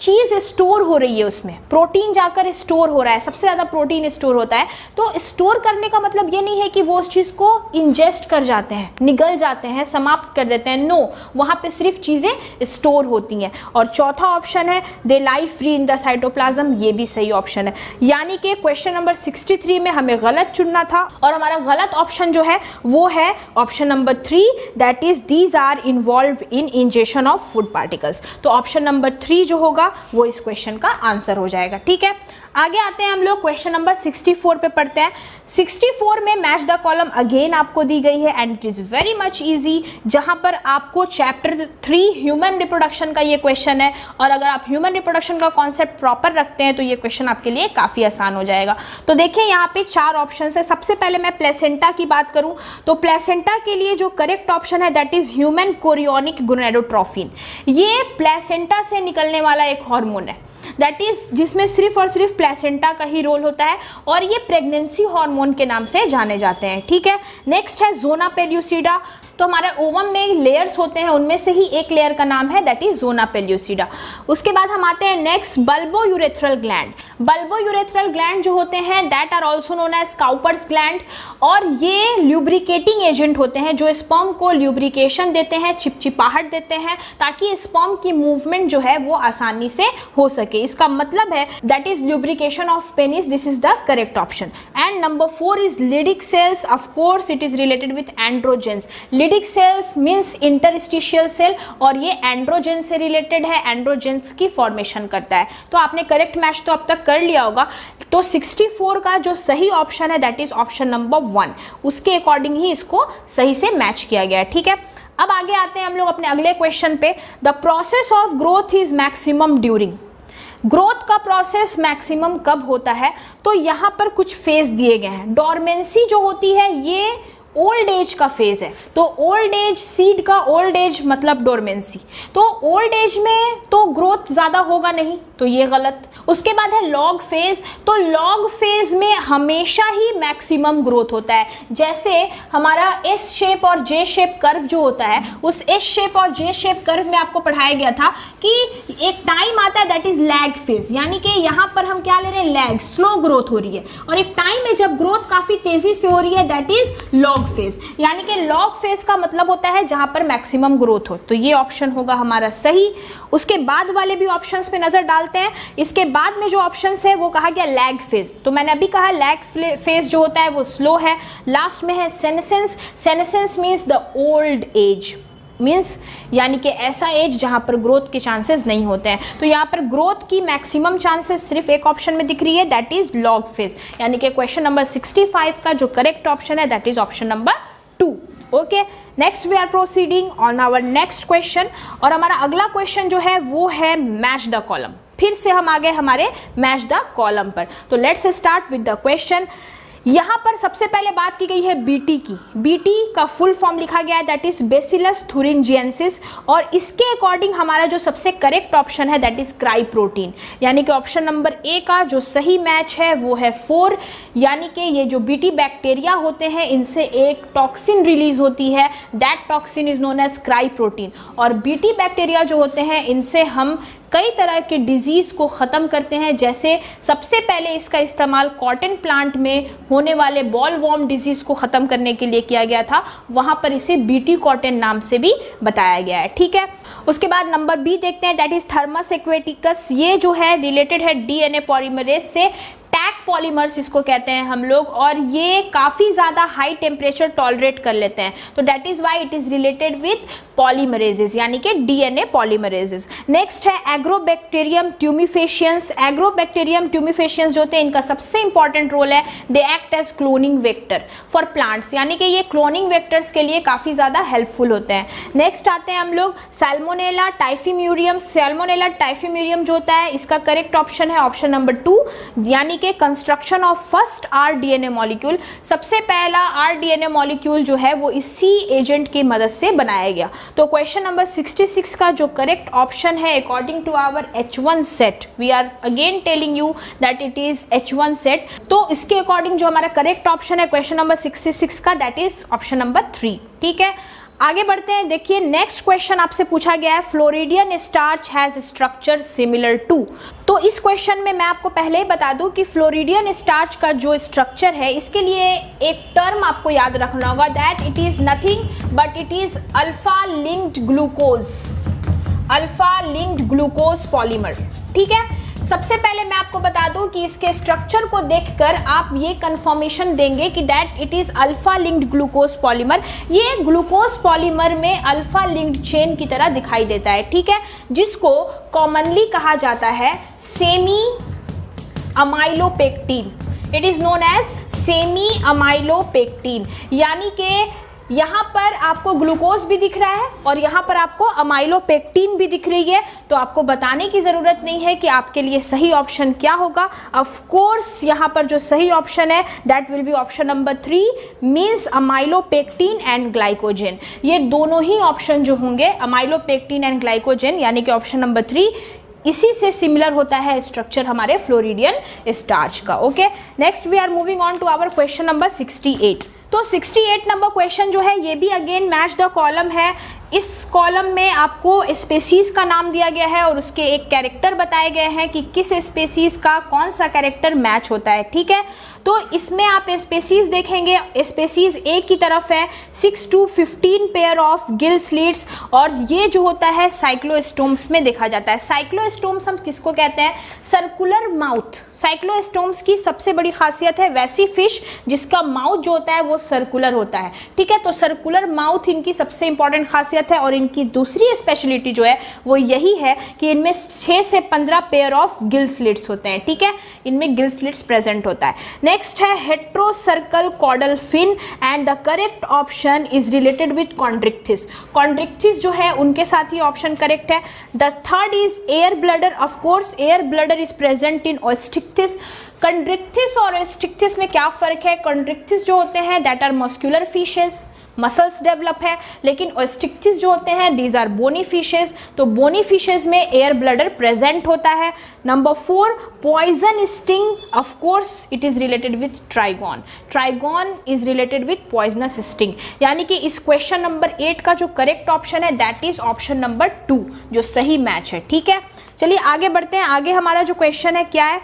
चीज स्टोर हो रही है, उसमें प्रोटीन जाकर स्टोर हो रहा है, सबसे ज्यादा प्रोटीन स्टोर होता है। तो स्टोर करने का मतलब ये नहीं है कि वो उस चीज को इंजेस्ट कर जाते हैं, निगल जाते हैं, समाप्त कर देते हैं, नो, वहां पे सिर्फ चीजें स्टोर होती हैं। और चौथा ऑप्शन है दे लाई फ्री इन द साइटोप्लाज्म, ये भी सही ऑप्शन है। यानी कि क्वेश्चन नंबर 63 में हमें गलत चुनना था और हमारा गलत ऑप्शन जो है वो है option number 3, that is these are involve in ingestion of food particles. तो ऑप्शन नंबर 3 जो होगा वो इस क्वेश्चन का आंसर हो जाएगा। ठीक है, आगे आते हैं हम लोग क्वेश्चन नंबर 64 पे पढ़ते हैं। 64 में मैच द कॉलम अगेन आपको दी गई है and it is very much easy, जहां पर आपको चैप्टर 3 ह्यूमन रिप्रोडक्शन का ये क्वेश्चन है, और अगर आप ह्यूमन रिप्रोडक्शन का कॉन्सेप्ट प्रॉपर रखते हैं तो ये क्वेश्चन आपके लिए काफी आसान हो जाएगा। तो देखिए यहाँ पे 4 ऑप्शन है। सबसे पहले मैं प्लेसेंटा की बात करूं तो प्लेसेंटा के लिए जो करेक्ट ऑप्शन है that is human chorionic gonadotrophin. ये प्लेसेंटा से निकलने वाला एक हार्मोन है दैट इज जिसमें सिर्फ और सिर्फ प्लेसेंटा का ही रोल होता है, और ये प्रेगनेंसी हार्मोन के नाम से जाने जाते हैं। ठीक है, नेक्स्ट है जोना पेल्यूसिडा। तो हमारे ओवम में लेयर्स होते हैं, उनमें से ही एक लेयर का नाम है दैट इज जोना पेल्यूसिडा। उसके बाद हम आते हैं next bulbo urethral gland. Bulbo urethral gland जो होते हैं that are also known as Cowper's gland, और ये ल्यूब्रिकेटिंग एजेंट होते हैं जो स्पर्म को ल्यूब्रिकेशन देते हैं, चिपचिपाहट देते हैं, ताकि स्पर्म की मूवमेंट जो है वो आसानी से हो सके। इसका मतलब है that is lubrication of penis, this is the correct option. And number 4 is Leydig cells, of course it is related with androgens. Leydig cells means interstitial cell, और ये एंड्रोजन से रिलेटेड है, एंड्रोजेंस की फॉर्मेशन करता है। तो आपने correct match तो अब तक कर लिया होगा। तो 64 का जो सही ऑप्शन है दैट इज ऑप्शन नंबर 1, उसके अकॉर्डिंग ही इसको सही से मैच किया गया है। ठीक है, अब आगे आते हैं हम लोग अपने अगले क्वेश्चन पे। The process of growth is maximum during. Growth का प्रोसेस मैक्सिमम कब होता है? तो यहां पर कुछ फेज दिए गए हैं। डॉर्मेंसी जो होती है ये ओल्ड एज का फेज है, तो ओल्ड एज, सीड का ओल्ड एज मतलब डोरमेंसी, तो ओल्ड एज में तो ग्रोथ ज्यादा होगा नहीं, तो ये गलत। उसके बाद है लॉग फेज, तो लॉग फेज में हमेशा ही मैक्सिमम ग्रोथ होता है। जैसे हमारा एस शेप और जे शेप कर्व जो होता है, उस एस शेप और जे शेप कर्व में आपको पढ़ाया गया था कि एक टाइम आता है दैट इज लैग फेज, यानी कि यहाँ पर हम क्या ले रहे हैं, लैग, स्लो ग्रोथ हो रही है, और एक टाइम है जब ग्रोथ काफी तेजी से हो रही है दैट इज लॉग फेज। यानी कि लॉग फेज का मतलब होता है जहां पर मैक्सिमम ग्रोथ हो, तो ये ऑप्शन होगा हमारा सही। उसके बाद वाले भी ऑप्शंस पे नजर डालते हैं। इसके बाद में जो ऑप्शंस है वो कहा गया लैग फेज, तो मैंने अभी कहा लैग फेज जो होता है वो स्लो है। लास्ट में है senescence. Senescence means the old age, means यानी कि ऐसा एज जहां पर ग्रोथ के चांसेस नहीं होते हैं। तो यहाँ पर ग्रोथ की मैक्सिमम चांसेस सिर्फ एक ऑप्शन में दिख रही है दैट इज लॉग फेज, यानी कि क्वेश्चन नंबर 65 का जो करेक्ट ऑप्शन है that is option number 2। Okay, next we are proceeding on our next question, और हमारा अगला क्वेश्चन जो है वो है मैच द कॉलम। फिर से हम आ गए हमारे मैच द कॉलम पर, तो let's start with the question. यहाँ पर सबसे पहले बात की गई है बीटी की। बीटी का फुल फॉर्म लिखा गया है दैट इज बेसिलस थुरिंजिएंसिस, और इसके अकॉर्डिंग हमारा जो सबसे करेक्ट ऑप्शन है दैट इज क्राई प्रोटीन, यानी कि ऑप्शन नंबर ए का जो सही मैच है वो है 4, यानी कि ये जो बीटी बैक्टीरिया होते हैं इनसे एक टॉक्सिन रिलीज होती है, that toxin is known as cry protein. और बीटी बैक्टीरिया जो होते हैं इनसे हम कई तरह के डिजीज को ख़त्म करते हैं, जैसे सबसे पहले इसका इस्तेमाल कॉटन प्लांट में होने वाले बॉल वॉर्म डिजीज को ख़त्म करने के लिए किया गया था, वहाँ पर इसे बीटी कॉटन नाम से भी बताया गया है। ठीक है, उसके बाद नंबर बी देखते हैं दैट इज थर्मस एक्वेटिकस। ये जो है रिलेटेड है डीएनए पॉलीमरेज से, टैग पॉलीमर्स इसको कहते हैं हम लोग, और ये काफ़ी ज़्यादा हाई टेम्परेचर टॉलरेट कर लेते हैं, तो that is why it is related with polymerases, यानी कि डीएनए पॉलीमरेजेस। नेक्स्ट है एग्रोबैक्टीरियम ट्यूमिफेशियंस। एग्रोबैक्टीरियम ट्यूमिफेशियंस जो होते हैं इनका सबसे इंपॉर्टेंट रोल है, they act as cloning vector for plants, यानी कि ये क्लोनिंग वेक्टर्स के लिए काफ़ी ज़्यादा हेल्पफुल होते हैं। नेक्स्ट आते हैं हम लोग सैल्मोनेला टाइफिम्यूरियम। सैल्मोनेला टाइफिम्यूरियम जो होता है इसका करेक्ट ऑप्शन है ऑप्शन नंबर 2, यानी के construction of first rDNA molecule. सबसे पहला आरडीएनए मॉलिक्यूल जो है वो इसी एजेंट की मदद से बनाया गया। तो क्वेश्चन नंबर 66 का जो करेक्ट ऑप्शन है according to our H1 set, we are again telling you that it is H1 set, तो इसके अकॉर्डिंग जो हमारा करेक्ट ऑप्शन है क्वेश्चन नंबर 66 का दैट इज ऑप्शन नंबर 3। ठीक है, आगे बढ़ते हैं। देखिए नेक्स्ट क्वेश्चन आपसे पूछा गया है floridean starch has structure similar to. तो इस क्वेश्चन में मैं आपको पहले ही बता दूं कि फ्लोरिडियन स्टार्च का जो स्ट्रक्चर है इसके लिए एक टर्म आपको याद रखना होगा that it is nothing but it is alpha linked glucose, alpha linked glucose polymer. ठीक है, सबसे पहले मैं आपको बता दूं कि इसके स्ट्रक्चर को देखकर आप ये कंफर्मेशन देंगे कि that it is alpha linked glucose polymer. ये ग्लूकोज पॉलीमर में अल्फा लिंक्ड चेन की तरह दिखाई देता है, ठीक है, जिसको कॉमनली कहा जाता है semi amylopectin. It is known as semi amylopectin, यानी कि यहाँ पर आपको ग्लूकोज भी दिख रहा है और यहाँ पर आपको अमाइलोपेक्टिन भी दिख रही है, तो आपको बताने की ज़रूरत नहीं है कि आपके लिए सही ऑप्शन क्या होगा। ऑफ कोर्स यहाँ पर जो सही ऑप्शन है that will be option number 3 means amylopectin and glycogen. ये दोनों ही ऑप्शन जो होंगे अमाइलोपेक्टिन एंड ग्लाइकोजन, यानी कि ऑप्शन नंबर 3 इसी से सिमिलर होता है स्ट्रक्चर हमारे फ्लोरिडियन स्टार्च का। Okay, next we are moving on to our question number 68। तो 68 नंबर क्वेश्चन जो है ये भी अगेन मैच द कॉलम है। इस कॉलम में आपको स्पेसीज का नाम दिया गया है और उसके एक कैरेक्टर बताए गए हैं कि किस स्पेसीज का कौन सा कैरेक्टर मैच होता है, ठीक है। तो इसमें आप स्पेसीज देखेंगे, स्पेसीज ए की तरफ है 6 to 15 pair of gill slits, और ये जो होता है साइक्लोस्टोम्स में देखा जाता है। साइक्लोस्टोम्स हम किसको कहते हैं? Circular mouth. साइक्लोस्टोम्स की सबसे बड़ी खासियत है वैसी फिश जिसका माउथ जो होता है वो सर्कुलर होता है, ठीक है। तो सर्कुलर माउथ इनकी सबसे इंपॉर्टेंट खासियत है, और इनकी दूसरी स्पेशलिटी जो है वो यही है कि इनमें 6 से 15 पेयर ऑफ गिल स्लिट्स होते हैं, ठीक है, इनमें गिल स्लिट्स प्रेजेंट होता है। नेक्स्ट है heterocercal caudal fin, and the correct option is related with chondrichthyes. Chondrichthyes जो है उनके साथ ही ऑप्शन करेक्ट है। The third is air bladder. Of course air bladder is present in osteichthyes. Chondrichthyes और ओस्टिक्थिस में क्या फर्क है? कॉन्ड्रिक्थिस जो होते हैं that are muscular fishes, muscles develop है, लेकिन ओस्टिक्थिस जो होते हैं दीज आर बोनी फिशेस। तो बोनी फिशेस में एयर ब्लडर प्रेजेंट होता है। Number 4 poison sting. Of course it is related with trigon. Trigon is related with poisonous sting, यानी कि इस क्वेश्चन नंबर 8 का जो करेक्ट ऑप्शन है दैट इज ऑप्शन नंबर 2 जो सही मैच है, ठीक है। चलिए आगे बढ़ते हैं। आगे हमारा जो क्वेश्चन है क्या है?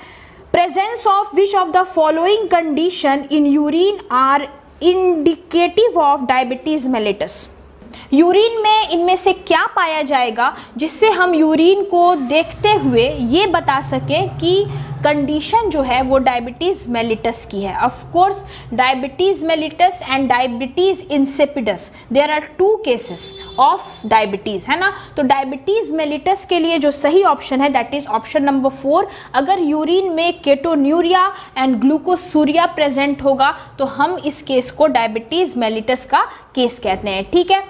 Presence of which of the following condition in urine are indicative of diabetes mellitus. Urine में इनमें से क्या पाया जाएगा जिससे हम यूरिन को देखते हुए ये बता सकें कि कंडीशन जो है वो डायबिटीज मेलिटस की है। Of course diabetes mellitus and diabetes insipidus, there are 2 cases of diabetes, है ना। तो डायबिटीज मेलिटस के लिए जो सही ऑप्शन है दैट इज ऑप्शन नंबर 4। अगर यूरिन में केटोन्यूरिया एंड ग्लूकोसूरिया प्रेजेंट होगा तो हम इस केस को डायबिटीज मेलिटस का केस कहते हैं, ठीक है।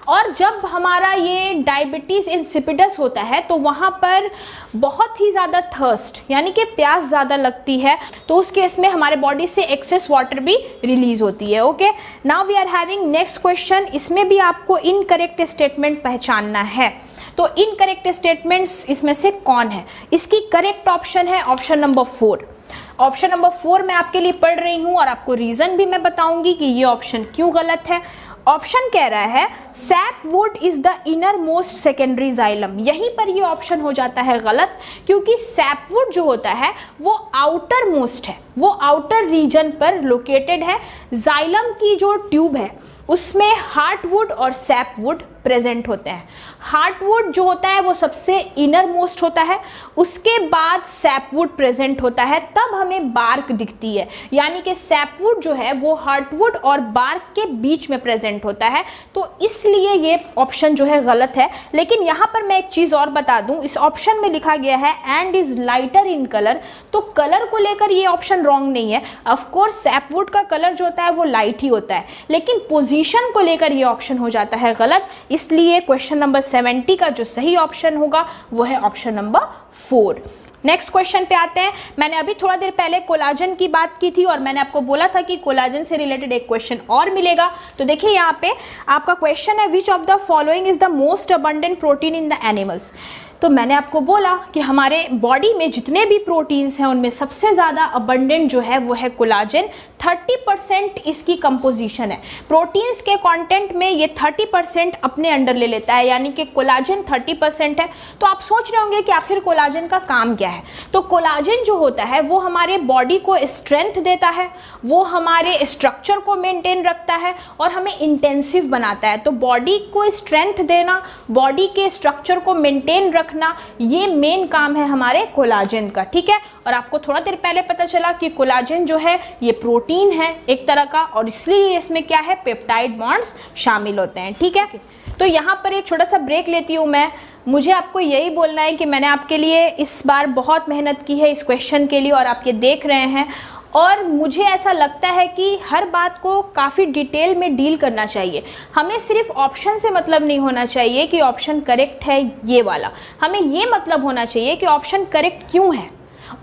और जब हमारा ये डायबिटीज इंसिपिडस होता है तो वहाँ पर बहुत ही ज़्यादा थर्स्ट यानी कि प्यास ज़्यादा लगती है, तो उस केस में हमारे बॉडी से एक्सेस वाटर भी रिलीज होती है। Okay, now we are having next question. इसमें भी आपको इनकरेक्ट स्टेटमेंट पहचानना है। तो इनकरेक्ट स्टेटमेंट्स इसमें से कौन है? इसकी करेक्ट ऑप्शन है ऑप्शन नंबर 4। ऑप्शन नंबर 4 मैं आपके लिए पढ़ रही हूँ और आपको रीजन भी मैं बताऊंगी कि ये ऑप्शन क्यों गलत है। ऑप्शन कह रहा है sapwood is the inner most secondary xylem. यहीं पर ये ऑप्शन हो जाता है गलत, क्योंकि सैपवुड जो होता है वो आउटर मोस्ट है, वो आउटर रीजन पर लोकेटेड है। जाइलम की जो ट्यूब है उसमें हार्टवुड और सैपवुड प्रेजेंट होते हैं। हार्टवुड जो होता है वो सबसे इनर मोस्ट होता है, उसके बाद सैपवुड प्रेजेंट होता है, तब हमें बार्क दिखती है। यानी कि सैपवुड जो है वो हार्टवुड और बार्क के बीच में प्रेजेंट होता है, तो इसलिए ये ऑप्शन जो है गलत है। लेकिन यहाँ पर मैं एक चीज़ और बता दूँ, इस ऑप्शन में लिखा गया है and is lighter in colour, तो कलर को लेकर ये ऑप्शन रॉन्ग नहीं है। ऑफकोर्स सैपवुड का कलर जो होता है वो लाइट ही होता है, लेकिन पोजीशन को लेकर ये ऑप्शन हो जाता है गलत। इसलिए क्वेश्चन नंबर 70 का जो सही ऑप्शन होगा वो है ऑप्शन नंबर 4। नेक्स्ट क्वेश्चन पे आते हैं। मैंने अभी थोड़ा देर पहले कोलाजन की बात की थी और मैंने आपको बोला था कि कोलाजन से रिलेटेड एक क्वेश्चन और मिलेगा। तो देखिए यहाँ पे आपका क्वेश्चन है विच of the following is the most abundant protein in the animals. तो मैंने आपको बोला कि हमारे बॉडी में जितने भी प्रोटीन्स हैं उनमें सबसे ज़्यादा अबंडेंट जो है वो है कोलाजन 30% इसकी कंपोजिशन है। प्रोटीन्स के कंटेंट में ये 30% अपने अंडर ले लेता है, यानी कि कोलाजन 30% है। तो आप सोच रहे होंगे कि आखिर कोलाजन का काम क्या है। तो कोलाजन जो होता है वो हमारे बॉडी को स्ट्रेंथ देता है, वो हमारे स्ट्रक्चर को मेंटेन रखता है और हमें इंटेंसिव बनाता है। तो बॉडी को स्ट्रेंथ देना, बॉडी के स्ट्रक्चर को मेंटेन रखना, ये मेन काम है हमारे कोलाजन का, ठीक है। और आपको थोड़ा देर पहले पता चला कि कोलाजन जो है ये प्रोटीन है एक तरह का, और इसलिए इसमें क्या है, पेप्टाइड बॉन्ड्स शामिल होते हैं, ठीक है। तो यहाँ पर एक छोटा सा ब्रेक लेती हूँ मैं। मुझे आपको यही बोलना है कि मैंने आपके लिए इस बार बहुत मेहनत की है इस क्वेश्चन के लिए, और आप ये देख रहे हैं, और मुझे ऐसा लगता है कि हर बात को काफ़ी डिटेल में डील करना चाहिए। हमें सिर्फ ऑप्शन से मतलब नहीं होना चाहिए कि ऑप्शन करेक्ट है ये वाला, हमें ये मतलब होना चाहिए कि ऑप्शन करेक्ट क्यों है,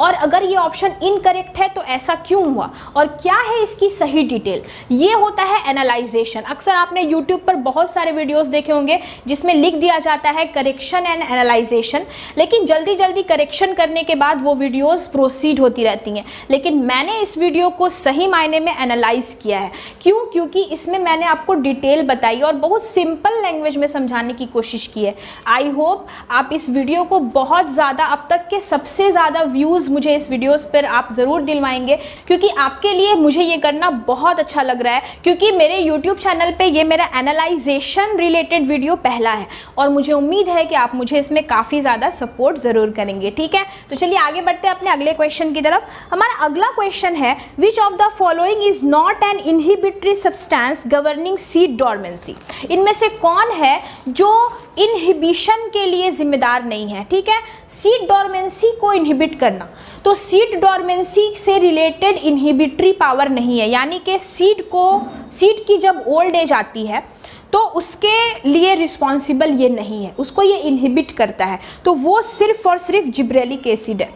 और अगर ये ऑप्शन इनकरेक्ट है तो ऐसा क्यों हुआ, और क्या है इसकी सही डिटेल। ये होता है एनालाइजेशन। अक्सर आपने YouTube पर बहुत सारे वीडियोस देखे होंगे जिसमें लिख दिया जाता है करेक्शन एंड एनालाइजेशन, लेकिन जल्दी जल्दी करेक्शन करने के बाद वो वीडियोस प्रोसीड होती रहती हैं। लेकिन मैंने इस वीडियो को सही मायने में एनालाइज किया है। क्यों? क्योंकि इसमें मैंने आपको डिटेल बताई और बहुत सिंपल लैंग्वेज में समझाने की कोशिश की है। आई होप आप इस वीडियो को बहुत ज़्यादा, अब तक के सबसे ज़्यादा व्यूज़ मुझे इस वीडियोस पर आप ज़रूर दिलवाएंगे, क्योंकि आपके लिए मुझे ये करना बहुत अच्छा लग रहा है, क्योंकि मेरे YouTube चैनल पे ये मेरा एनालाइजेशन रिलेटेड वीडियो पहला है, और मुझे उम्मीद है कि आप मुझे इसमें काफ़ी ज़्यादा सपोर्ट ज़रूर करेंगे, ठीक है। तो चलिए आगे बढ़ते हैं अपने अगले क्वेश्चन की तरफ। हमारा अगला क्वेश्चन है, विच of the following is not an inhibitory substance governing seed dormancy. इनमें से कौन है जो इनहिबिशन के लिए जिम्मेदार नहीं है, ठीक है। सीड डॉर्मेंसी को इनहिबिट करना, तो सीड डॉर्मेंसी से रिलेटेड इनहिबिटरी पावर नहीं है, यानी कि सीड की जब ओल्ड एज आती है तो उसके लिए रिस्पॉन्सिबल ये नहीं है, उसको ये इनहिबिट करता है। तो वो सिर्फ और सिर्फ जिब्रेलिक एसिड है,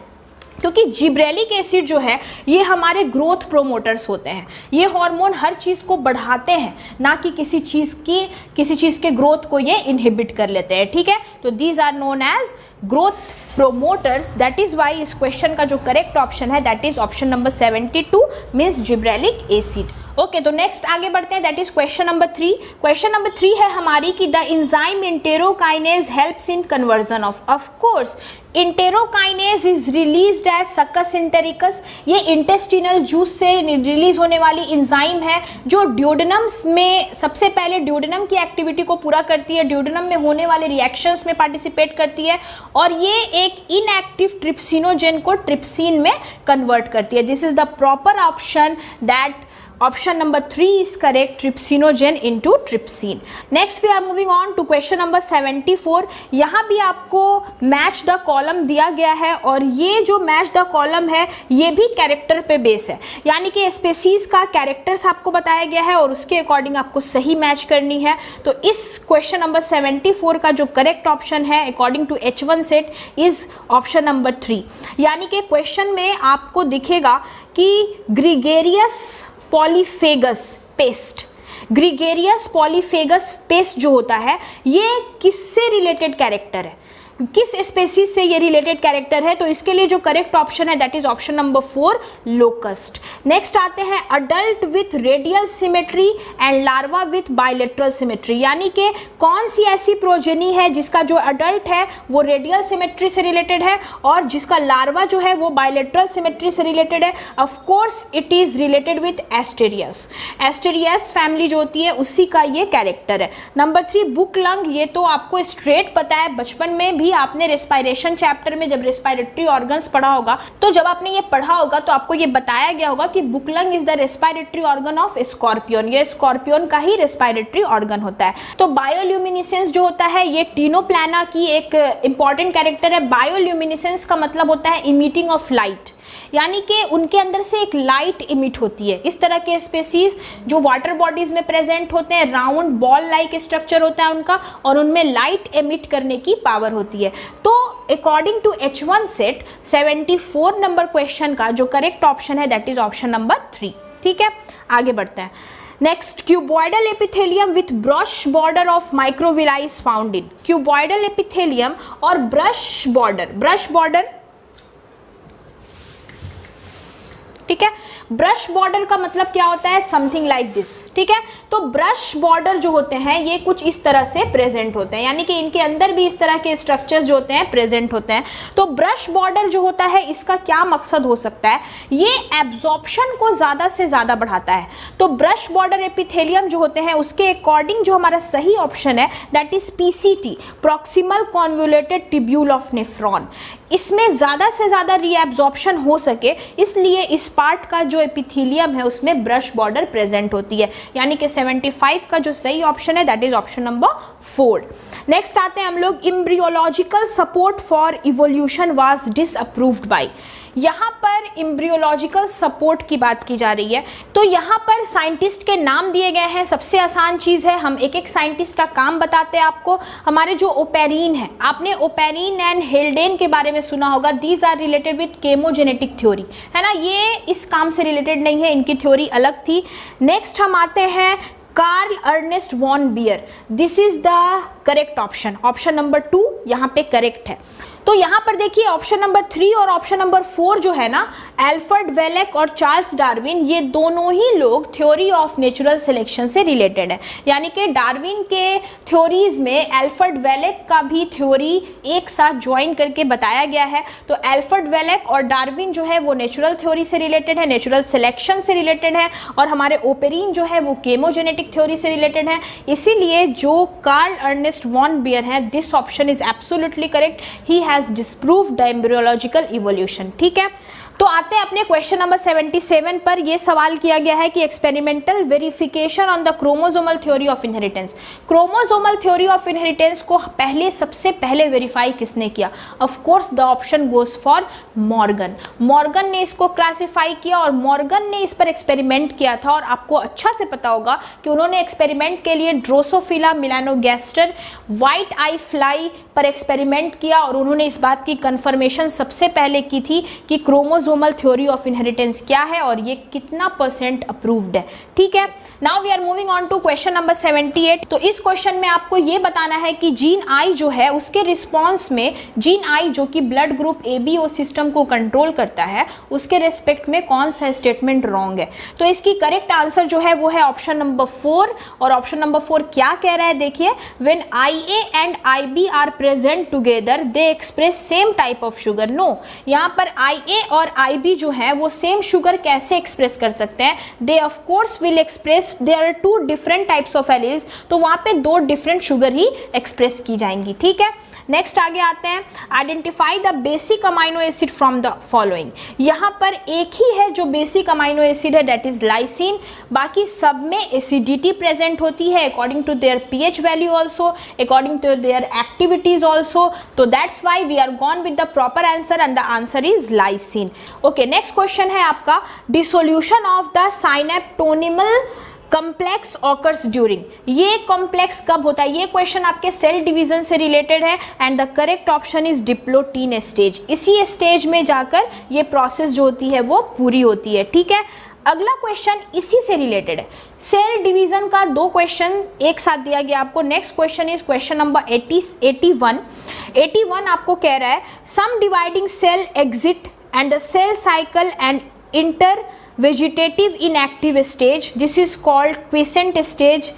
क्योंकि जिब्रेलिक एसिड जो है ये हमारे ग्रोथ प्रोमोटर्स होते हैं। ये हार्मोन हर चीज़ को बढ़ाते हैं, ना कि किसी चीज़ के ग्रोथ को ये इनहिबिट कर लेते हैं, ठीक है। तो these are known as growth promoters. That is why इस क्वेश्चन का जो करेक्ट ऑप्शन है that is option number 72 means gibberellic acid. Okay, तो नेक्स्ट आगे बढ़ते हैं, that is question number 3। Question number 3 है हमारी कि the enzyme enterokinase helps in conversion of course enterokinase is released as succus entericus. ये intestinal juice से release होने वाली इंजाइम है जो ड्यूडेनम में सबसे पहले ड्यूडेनम की एक्टिविटी को पूरा करती है, ड्यूडेनम में होने वाले रिएक्शंस में पार्टिसिपेट करती है, और ये एक इनएक्टिव ट्रिप्सिनोजेन को ट्रिप्सिन में कन्वर्ट करती है। This is the proper option, that option number 3 is correct, trypsinogen into trypsin. Next we are moving on to question number 74. यहाँ भी आपको मैच द कॉलम दिया गया है, और ये जो मैच द कॉलम है ये भी कैरेक्टर पे बेस है, यानी कि स्पेसीज का कैरेक्टर्स आपको बताया गया है और उसके अकॉर्डिंग आपको सही मैच करनी है। तो इस क्वेश्चन नंबर 74 का जो करेक्ट ऑप्शन है according to H1 set is option number 3, यानी कि क्वेश्चन में आपको दिखेगा कि gregarious polyphagous pest, gregarious polyphagous pest जो होता है ये किससे रिलेटेड कैरेक्टर है, किस स्पेसीज से ये रिलेटेड कैरेक्टर है। तो इसके लिए जो करेक्ट ऑप्शन है that is option number 4 locust. Next आते हैं adult with radial symmetry and larva with bilateral symmetry, यानी कि कौन सी ऐसी प्रोजेनी है जिसका जो अडल्ट है वो रेडियल सिमेट्री से रिलेटेड है और जिसका लार्वा जो है वो बायलेटरल सिमेट्री से रिलेटेड है। Of course it is related with Asterias. Asterias family जो होती है उसी का ये कैरेक्टर है। नंबर 3 बुक लंग, ये तो आपको स्ट्रेट पता है, बचपन में भी आपने रेस्पिरेशन चैप्टर में जब रेस्पिरेटरी ऑर्गन्स पढ़ा होगा तो जब आपने ये पढ़ा होगा तो आपको ये बताया गया होगा कि book lung is the respiratory organ of scorpion. ये स्कॉर्पियन का ही रेस्पिरेटरी ऑर्गन होता है। तो बायोल्यूमिनेसेंस जो होता है ये टीनोप्लाना की एक इंपॉर्टेंट कैरेक्टर है। बायोल्यूमिनेसेंस का मतलब होता है इमिटिंग ऑफ लाइट, यानी कि उनके अंदर से एक लाइट इमिट होती है। इस तरह के स्पेसीज जो वाटर बॉडीज में प्रेजेंट होते हैं, राउंड बॉल लाइक स्ट्रक्चर होता है उनका और उनमें लाइट एमिट करने की पावर होती है। तो according to H1 set 74 number question का जो करेक्ट ऑप्शन है दैट इज ऑप्शन नंबर 3। ठीक है, आगे बढ़ते हैं। Next, cuboidal epithelium with brush border of microvilli is found in. Cuboidal epithelium और ब्रश बॉर्डर ठीक है। ब्रश बॉर्डर का मतलब क्या होता है, समथिंग लाइक दिस, ठीक है। तो ब्रश बॉर्डर जो होते हैं ये कुछ इस तरह से प्रेजेंट होते हैं, यानी कि इनके अंदर भी इस तरह के स्ट्रक्चर्स जो होते हैं प्रेजेंट होते हैं। तो ब्रश बॉर्डर जो होता है इसका क्या मकसद हो सकता है, ये एब्जॉर्प्शन को ज्यादा से ज्यादा बढ़ाता है। तो ब्रश बॉर्डर एपिथेलियम जो होते हैं उसके अकॉर्डिंग जो हमारा सही ऑप्शन है that is PCT, proximal convoluted tubule of nephron. इसमें ज्यादा से ज्यादा रीएब्जॉर्प्शन हो सके इसलिए इस पार्ट का जो एपिथेलियम है उसमें ब्रश बॉर्डर प्रेजेंट होती है, यानी कि 75 का जो सही ऑप्शन है that is option number 4। Next आते हैं हम लोग, embryological support for evolution was disapproved by. यहाँ पर एम्ब्रियोलॉजिकल सपोर्ट की बात की जा रही है, तो यहाँ पर साइंटिस्ट के नाम दिए गए हैं। सबसे आसान चीज है, हम एक एक साइंटिस्ट का काम बताते हैं आपको। हमारे जो ओपेरिन है, आपने ओपेरिन एंड हेल्डेन के बारे में सुना होगा, these are related with chemogenetic theory, है ना, ये इस काम से रिलेटेड नहीं है, इनकी थ्योरी अलग थी। नेक्स्ट हम आते हैं Karl Ernst von Baer, this is the correct option, option number 2 यहाँ पे करेक्ट है। तो यहाँ पर देखिए ऑप्शन नंबर 3 और ऑप्शन नंबर 4 जो है ना, एल्फ्रेड वेलेक और चार्ल्स डार्विन, ये दोनों ही लोग थ्योरी ऑफ नेचुरल सिलेक्शन से रिलेटेड है। यानी कि डार्विन के थ्योरीज में एल्फ्रेड वेलेक का भी थ्योरी एक साथ ज्वाइन करके बताया गया है। तो एल्फ्रेड वेलेक और डार्विन जो है वो नेचुरल थ्योरी से रिलेटेड है, नेचुरल सिलेक्शन से रिलेटेड है, और हमारे ओपेरिन जो है वो केमोजेनेटिक थ्योरी से रिलेटेड है। इसीलिए जो कार्ल अर्नेस्ट वॉन बियर है, this option is absolutely correct, he has disproved the embryological evolution, ठीक है। तो आते हैं अपने क्वेश्चन नंबर 77 पर। यह सवाल किया गया है कि experimental verification on the chromosomal theory of inheritance, chromosomal theory of inheritance को सबसे पहले वेरीफाई किसने किया? Of course the option goes for Morgan. Morgan ने इसको क्लासिफाई किया और मॉर्गन ने इस पर एक्सपेरिमेंट किया था, और आपको अच्छा से पता होगा कि उन्होंने एक्सपेरिमेंट के लिए ड्रोसोफिला मिलानोगैस्टर व्हाइट आई फ्लाई पर एक्सपेरिमेंट किया, और उन्होंने इस बात की कंफर्मेशन सबसे पहले की थी कि क्रोमोसोमल थ्योरी ऑफ इनहेरिटेंस क्या है और ये कितना % अप्रूव्ड है, ठीक है। Now we are moving on to question number 78। तो इस क्वेश्चन में आपको ये बताना है कि जीन आई जो है उसके रिस्पॉन्स में, जीन आई जो कि ब्लड ग्रुप ABO सिस्टम को कंट्रोल करता है, उसके रेस्पेक्ट में कौन सा स्टेटमेंट रॉन्ग है। तो इसकी करेक्ट आंसर जो है वो है ऑप्शन नंबर 4। और ऑप्शन नंबर 4 क्या कह रहा है, देखिए, when IA and IB are present together they express same type of sugar. No, यहाँ पर IA और IB जो है वो सेम शुगर कैसे एक्सप्रेस कर सकते हैं? They of course will express, there are 2 different types of alleles, तो वहां पे 2 डिफरेंट शुगर ही एक्सप्रेस की जाएंगी, ठीक है। नेक्स्ट आगे आते हैं, identify the basic amino acid from the following. यहाँ पर एक ही है जो बेसिक अमाइनो एसिड है, दैट इज लाइसिन। बाकी सब में एसिडिटी प्रेजेंट होती है according to their pH value also, according to their activities also. तो that's why we are gone with the proper answer and the answer is lysine. Okay, next question है आपका, dissolution of the synaptonemal complex occurs during. ये complex कब होता है? ये question आपके cell division से रिलेटेड है and the correct option is diplotene stage. इसी स्टेज में जाकर ये प्रोसेस जो होती है वो पूरी होती है, ठीक है। अगला क्वेश्चन इसी से रिलेटेड है, सेल डिवीजन का 2 क्वेश्चन एक साथ दिया गया आपको। Next question is question number 81 आपको कह रहा है, some dividing cell exit and the cell cycle and enter vegetative inactive stage, this is called quiescent stage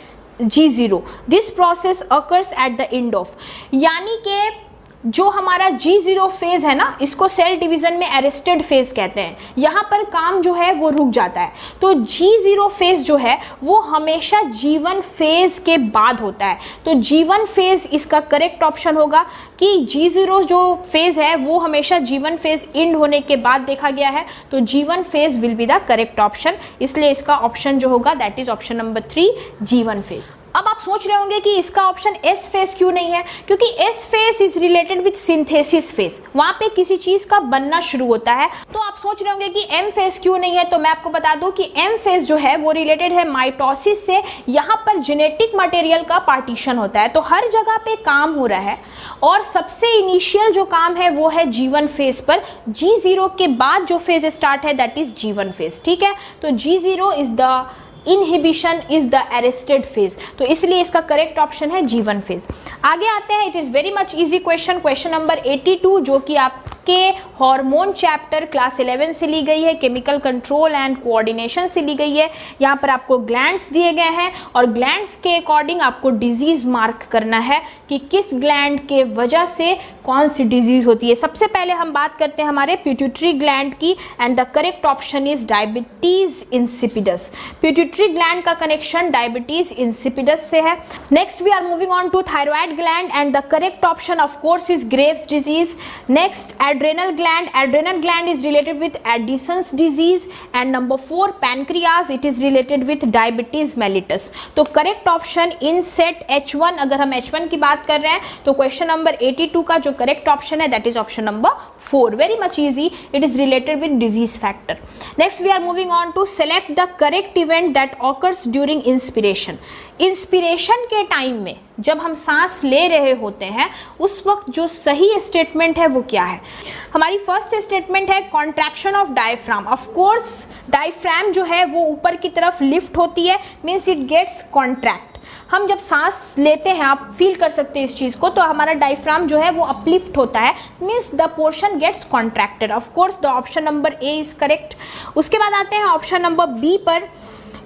G0, this process occurs at the end of, यानी कि जो हमारा G0 phase है ना, इसको सेल डिवीजन में अरेस्टेड फेज कहते हैं। यहाँ पर काम जो है वो रुक जाता है। तो G0 फेज जो है वो हमेशा G1 फेज के बाद होता है। तो G1 फेज इसका करेक्ट ऑप्शन होगा कि G0 जो फेज है वो हमेशा G1 फेज एंड होने के बाद देखा गया है। तो G1 phase will be the correct option, इसलिए इसका ऑप्शन जो होगा that is option number 3 G1 phase. अब आप सोच रहे होंगे कि इसका ऑप्शन S फेज क्यों नहीं है, क्योंकि S phase is related with synthesis phase, वहां पे किसी चीज का बनना शुरू होता है। तो आप सोच रहे होंगे कि M फेज क्यों नहीं है, तो मैं आपको बता दूं कि M फेज जो है वो रिलेटेड है माइटोसिस से। यहाँ पर जेनेटिक मटेरियल का पार्टीशन होता है, तो हर जगह पे काम हो रहा है, और सबसे इनिशियल जो काम है वो है G1 फेज पर। G0 के बाद जो फेज स्टार्ट है दैट इज G1 फेज, ठीक है। तो G0 is the inhibition is the arrested phase, तो इसलिए इसका करेक्ट ऑप्शन है G1 फेज। आगे आते हैं, it is very much easy question, question number 82, जो कि आप के हार्मोन चैप्टर क्लास 11 से ली गई है, केमिकल कंट्रोल एंड कोऑर्डिनेशन से ली गई है। यहाँ पर आपको ग्लैंड्स दिए गए हैं और ग्लैंड्स के अकॉर्डिंग आपको डिजीज मार्क करना है कि किस ग्लैंड के वजह से कौन सी डिजीज होती है। सबसे पहले हम बात करते हैं हमारे पिट्यूटरी ग्लैंड की and the correct option is diabetes insipidus. Pituitary gland का कनेक्शन डायबिटीज इंसिपिडस से है। Next we are moving on to thyroid gland and the correct option of course is Graves disease. Next adrenal gland, adrenal gland is related with Addison's disease and number 4 pancreas, it is related with diabetes mellitus. तो correct option in set H1, अगर हम H1 की बात कर रहे हैं तो question number 82 का जो करेक्ट ऑप्शन है that is option number 4, very much easy, it is related with disease factor. Next we are moving on to select the correct event that occurs during inspiration. Inspiration के time में जब हम सांस ले रहे होते हैं उस वक्त जो सही स्टेटमेंट है वो क्या है। हमारी फर्स्ट स्टेटमेंट है contraction of diaphragm. Of course diaphragm जो है वो ऊपर की तरफ लिफ्ट होती है, मीन्स इट गेट्स कॉन्ट्रैक्ट। हम जब सांस लेते हैं, आप फील कर सकते हैं इस चीज को, तो हमारा डायफ्राम जो है वो अपलिफ्ट होता है, means the portion gets contracted. Of course the option number A is correct. उसके बाद आते हैं ऑप्शन नंबर बी पर,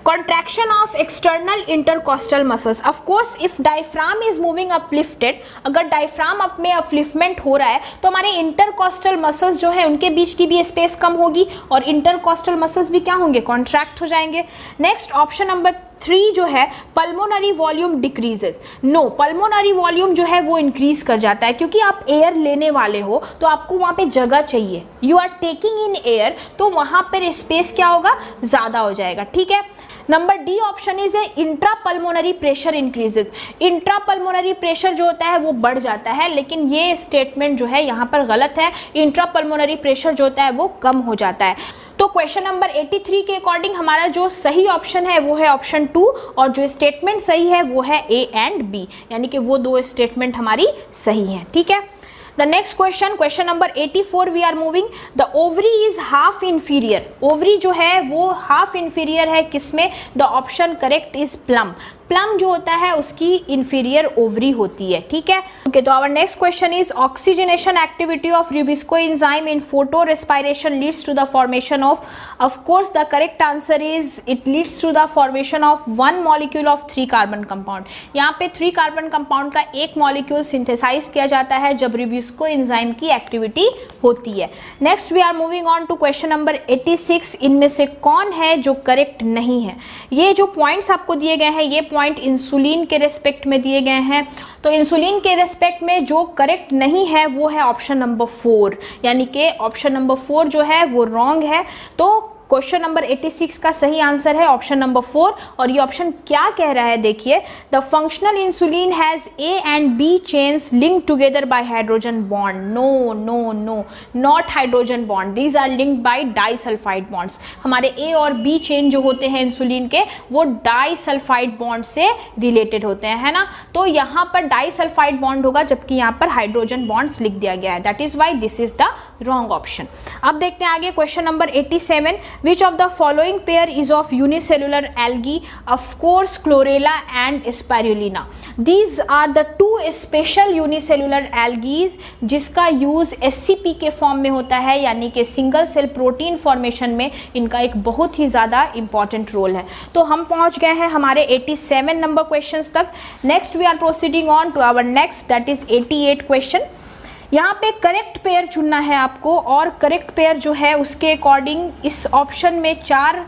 contraction of external intercostal muscles. Of course if diaphragm is moving uplifted, अगर diaphragm अप में upliftment हो रहा है तो हमारे intercostal muscles जो है उनके बीच की भी स्पेस कम होगी और intercostal muscles भी क्या होंगे, कॉन्ट्रैक्ट हो जाएंगे। नेक्स्ट ऑप्शन नंबर 3 जो है pulmonary volume decreases. No, pulmonary volume जो है वो इंक्रीज कर जाता है क्योंकि आप एयर लेने वाले हो तो आपको वहाँ पे जगह चाहिए, you are taking in air, तो वहाँ पर स्पेस क्या होगा, ज़्यादा हो जाएगा। ठीक है, नंबर डी ऑप्शन इज है intra pulmonary pressure increases. Intra pulmonary pressure जो होता है वो बढ़ जाता है, लेकिन ये स्टेटमेंट जो है यहाँ पर गलत है। इंट्रा पल्मोनरी प्रेशर जो होता है वो कम हो जाता है। तो क्वेश्चन नंबर 83 के अकॉर्डिंग हमारा जो सही ऑप्शन है वो है ऑप्शन 2 और जो स्टेटमेंट सही है वो है ए एंड बी, यानी कि वो दो स्टेटमेंट हमारी सही हैं। ठीक है, The next question, question number 84 we are moving. The ovary is half inferior. Ovary जो है वो half inferior है किसमें? The option correct is plum. Plum जो होता है उसकी inferior ovary होती है। ठीक है, ओके। तो our next question is oxygenation activity of rubisco enzyme in photorespiration leads to the formation of course the correct answer is it leads to the formation of one molecule of 3 carbon compound. यहाँ पे 3 carbon compound का एक molecule synthesise किया जाता है जब rubisco enzyme की activity होती है। Next we are moving on to question number 86। इनमें से कौन है जो करेक्ट नहीं है? ये जो पॉइंट्स आपको दिए गए हैं ये पॉइंट इंसुलिन के रेस्पेक्ट में दिए गए हैं। तो इंसुलिन के रेस्पेक्ट में जो करेक्ट नहीं है वो है ऑप्शन नंबर 4, यानी कि ऑप्शन नंबर 4 जो है वो रॉन्ग है। तो क्वेश्चन नंबर 86 का सही आंसर है ऑप्शन नंबर 4। और ये ऑप्शन क्या कह रहा है, देखिए, the functional insulin has A and B chains linked together by hydrogen bond. No no no, not hydrogen bond, these are linked by disulphide bonds. हमारे ए और बी चेन जो होते हैं इंसुलिन के वो डाइसल्फाइड बॉन्ड से related होते हैं, है ना। तो यहाँ पर डाइसल्फाइड बॉन्ड होगा जबकि यहाँ पर हाइड्रोजन बॉन्ड्स लिख दिया गया है, that is why this is the wrong option. अब देखते हैं आगे question number 87। Which of the following pair is of unicellular algae? Of course, chlorella and spirulina. These are the two special unicellular algae जिसका use SCP के form में होता है, यानी कि सिंगल सेल प्रोटीन फॉर्मेशन में इनका एक बहुत ही ज़्यादा इंपॉर्टेंट रोल है। तो हम पहुंच गए हैं हमारे 87 नंबर क्वेश्चंस तक। Next we are proceeding on to our next that is 88 question. यहाँ पे करेक्ट पेयर चुनना है आपको और करेक्ट पेयर जो है उसके अकॉर्डिंग इस ऑप्शन में 4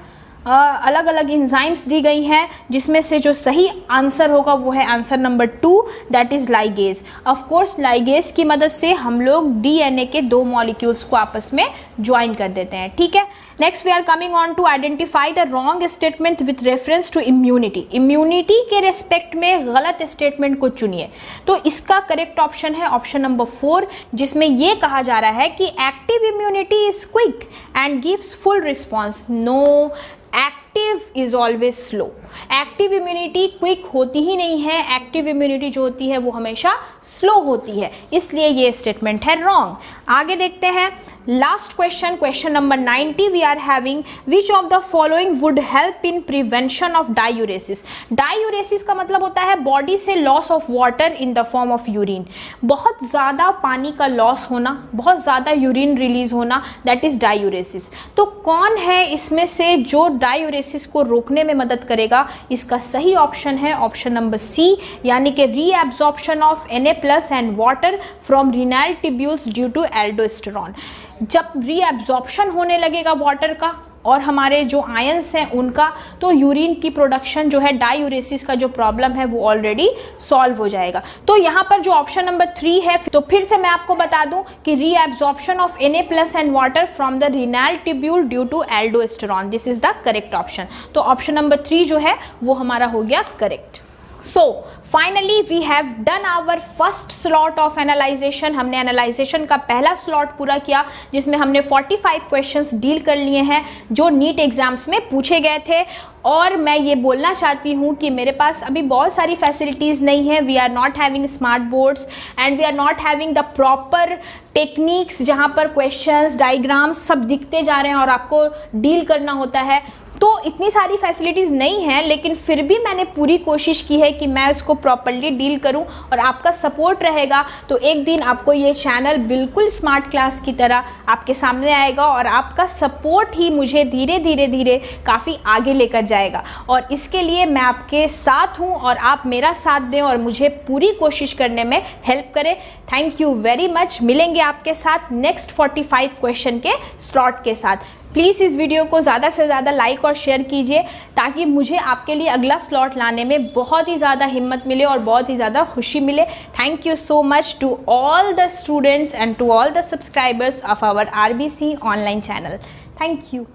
अलग अलग इंजाइम्स दी गई हैं जिसमें से जो सही आंसर होगा वो है answer number 2 that is ligase. Of course ligase की मदद से हम लोग डीएनए के 2 मॉलिक्यूल्स को आपस में ज्वाइन कर देते हैं। ठीक है, next we are coming on to identify the wrong statement with reference to immunity. Immunity के रेस्पेक्ट में गलत स्टेटमेंट को चुनिए। तो इसका करेक्ट ऑप्शन है ऑप्शन नंबर 4 जिसमें यह कहा जा रहा है कि active immunity is quick and gives full response. No, active is always slow. Active immunity quick होती ही नहीं है, एक्टिव इम्यूनिटी जो होती है वो हमेशा स्लो होती है, इसलिए ये स्टेटमेंट है रॉन्ग। आगे देखते हैं Last question, question number 90 we are having, which of the following would help in prevention of diuresis? Diuresis का मतलब होता है बॉडी से loss of water in the form of urine, बहुत ज़्यादा पानी का लॉस होना, बहुत ज़्यादा यूरिन रिलीज होना, दैट इज डायूरेसिस। तो कौन है इसमें से जो डायूरेसिस को रोकने में मदद करेगा? इसका सही ऑप्शन है ऑप्शन नंबर सी, यानी कि reabsorption of Na+ and water from renal tubules due to aldosterone. जब रीएब्जॉर्प्शन होने लगेगा वाटर का और हमारे जो आयंस हैं उनका, तो यूरिन की प्रोडक्शन जो है, डायूरेसिस का जो प्रॉब्लम है वो ऑलरेडी सॉल्व हो जाएगा। तो यहाँ पर जो ऑप्शन नंबर 3 है, तो फिर से मैं आपको बता दूं कि reabsorption of Na+ and water from the renal tubule due to aldosterone, this is the correct option. तो ऑप्शन नंबर 3 जो है वो हमारा हो गया correct. So finally we have done our first slot of analyzation। हमने एनालाइजेशन का पहला स्लॉट पूरा किया जिसमें हमने 45 क्वेश्चंस डील कर लिए हैं जो नीट एग्जाम्स में पूछे गए थे। और मैं ये बोलना चाहती हूँ कि मेरे पास अभी बहुत सारी फैसिलिटीज़ नहीं है। We are not having smart boards and we are not having the proper techniques जहाँ पर क्वेश्चंस, डायग्राम्स सब दिखते जा रहे हैं और आपको डील करना होता है। तो इतनी सारी फैसिलिटीज़ नहीं हैं, लेकिन फिर भी मैंने पूरी कोशिश की है कि मैं इसको प्रॉपर्ली डील करूं और आपका सपोर्ट रहेगा तो एक दिन आपको ये चैनल बिल्कुल स्मार्ट क्लास की तरह आपके सामने आएगा और आपका सपोर्ट ही मुझे धीरे धीरे धीरे काफ़ी आगे लेकर जाएगा। और इसके लिए मैं आपके साथ हूं और आप मेरा साथ दें और मुझे पूरी कोशिश करने में हेल्प करें। Thank you very much. मिलेंगे आपके साथ नेक्स्ट 45 क्वेश्चन के स्लॉट के साथ। प्लीज़ इस वीडियो को ज़्यादा से ज़्यादा लाइक और शेयर कीजिए ताकि मुझे आपके लिए अगला स्लॉट लाने में बहुत ही ज़्यादा हिम्मत मिले और बहुत ही ज़्यादा खुशी मिले। Thank you so much to all the students and to all the subscribers of our RBC online channel. Thank you.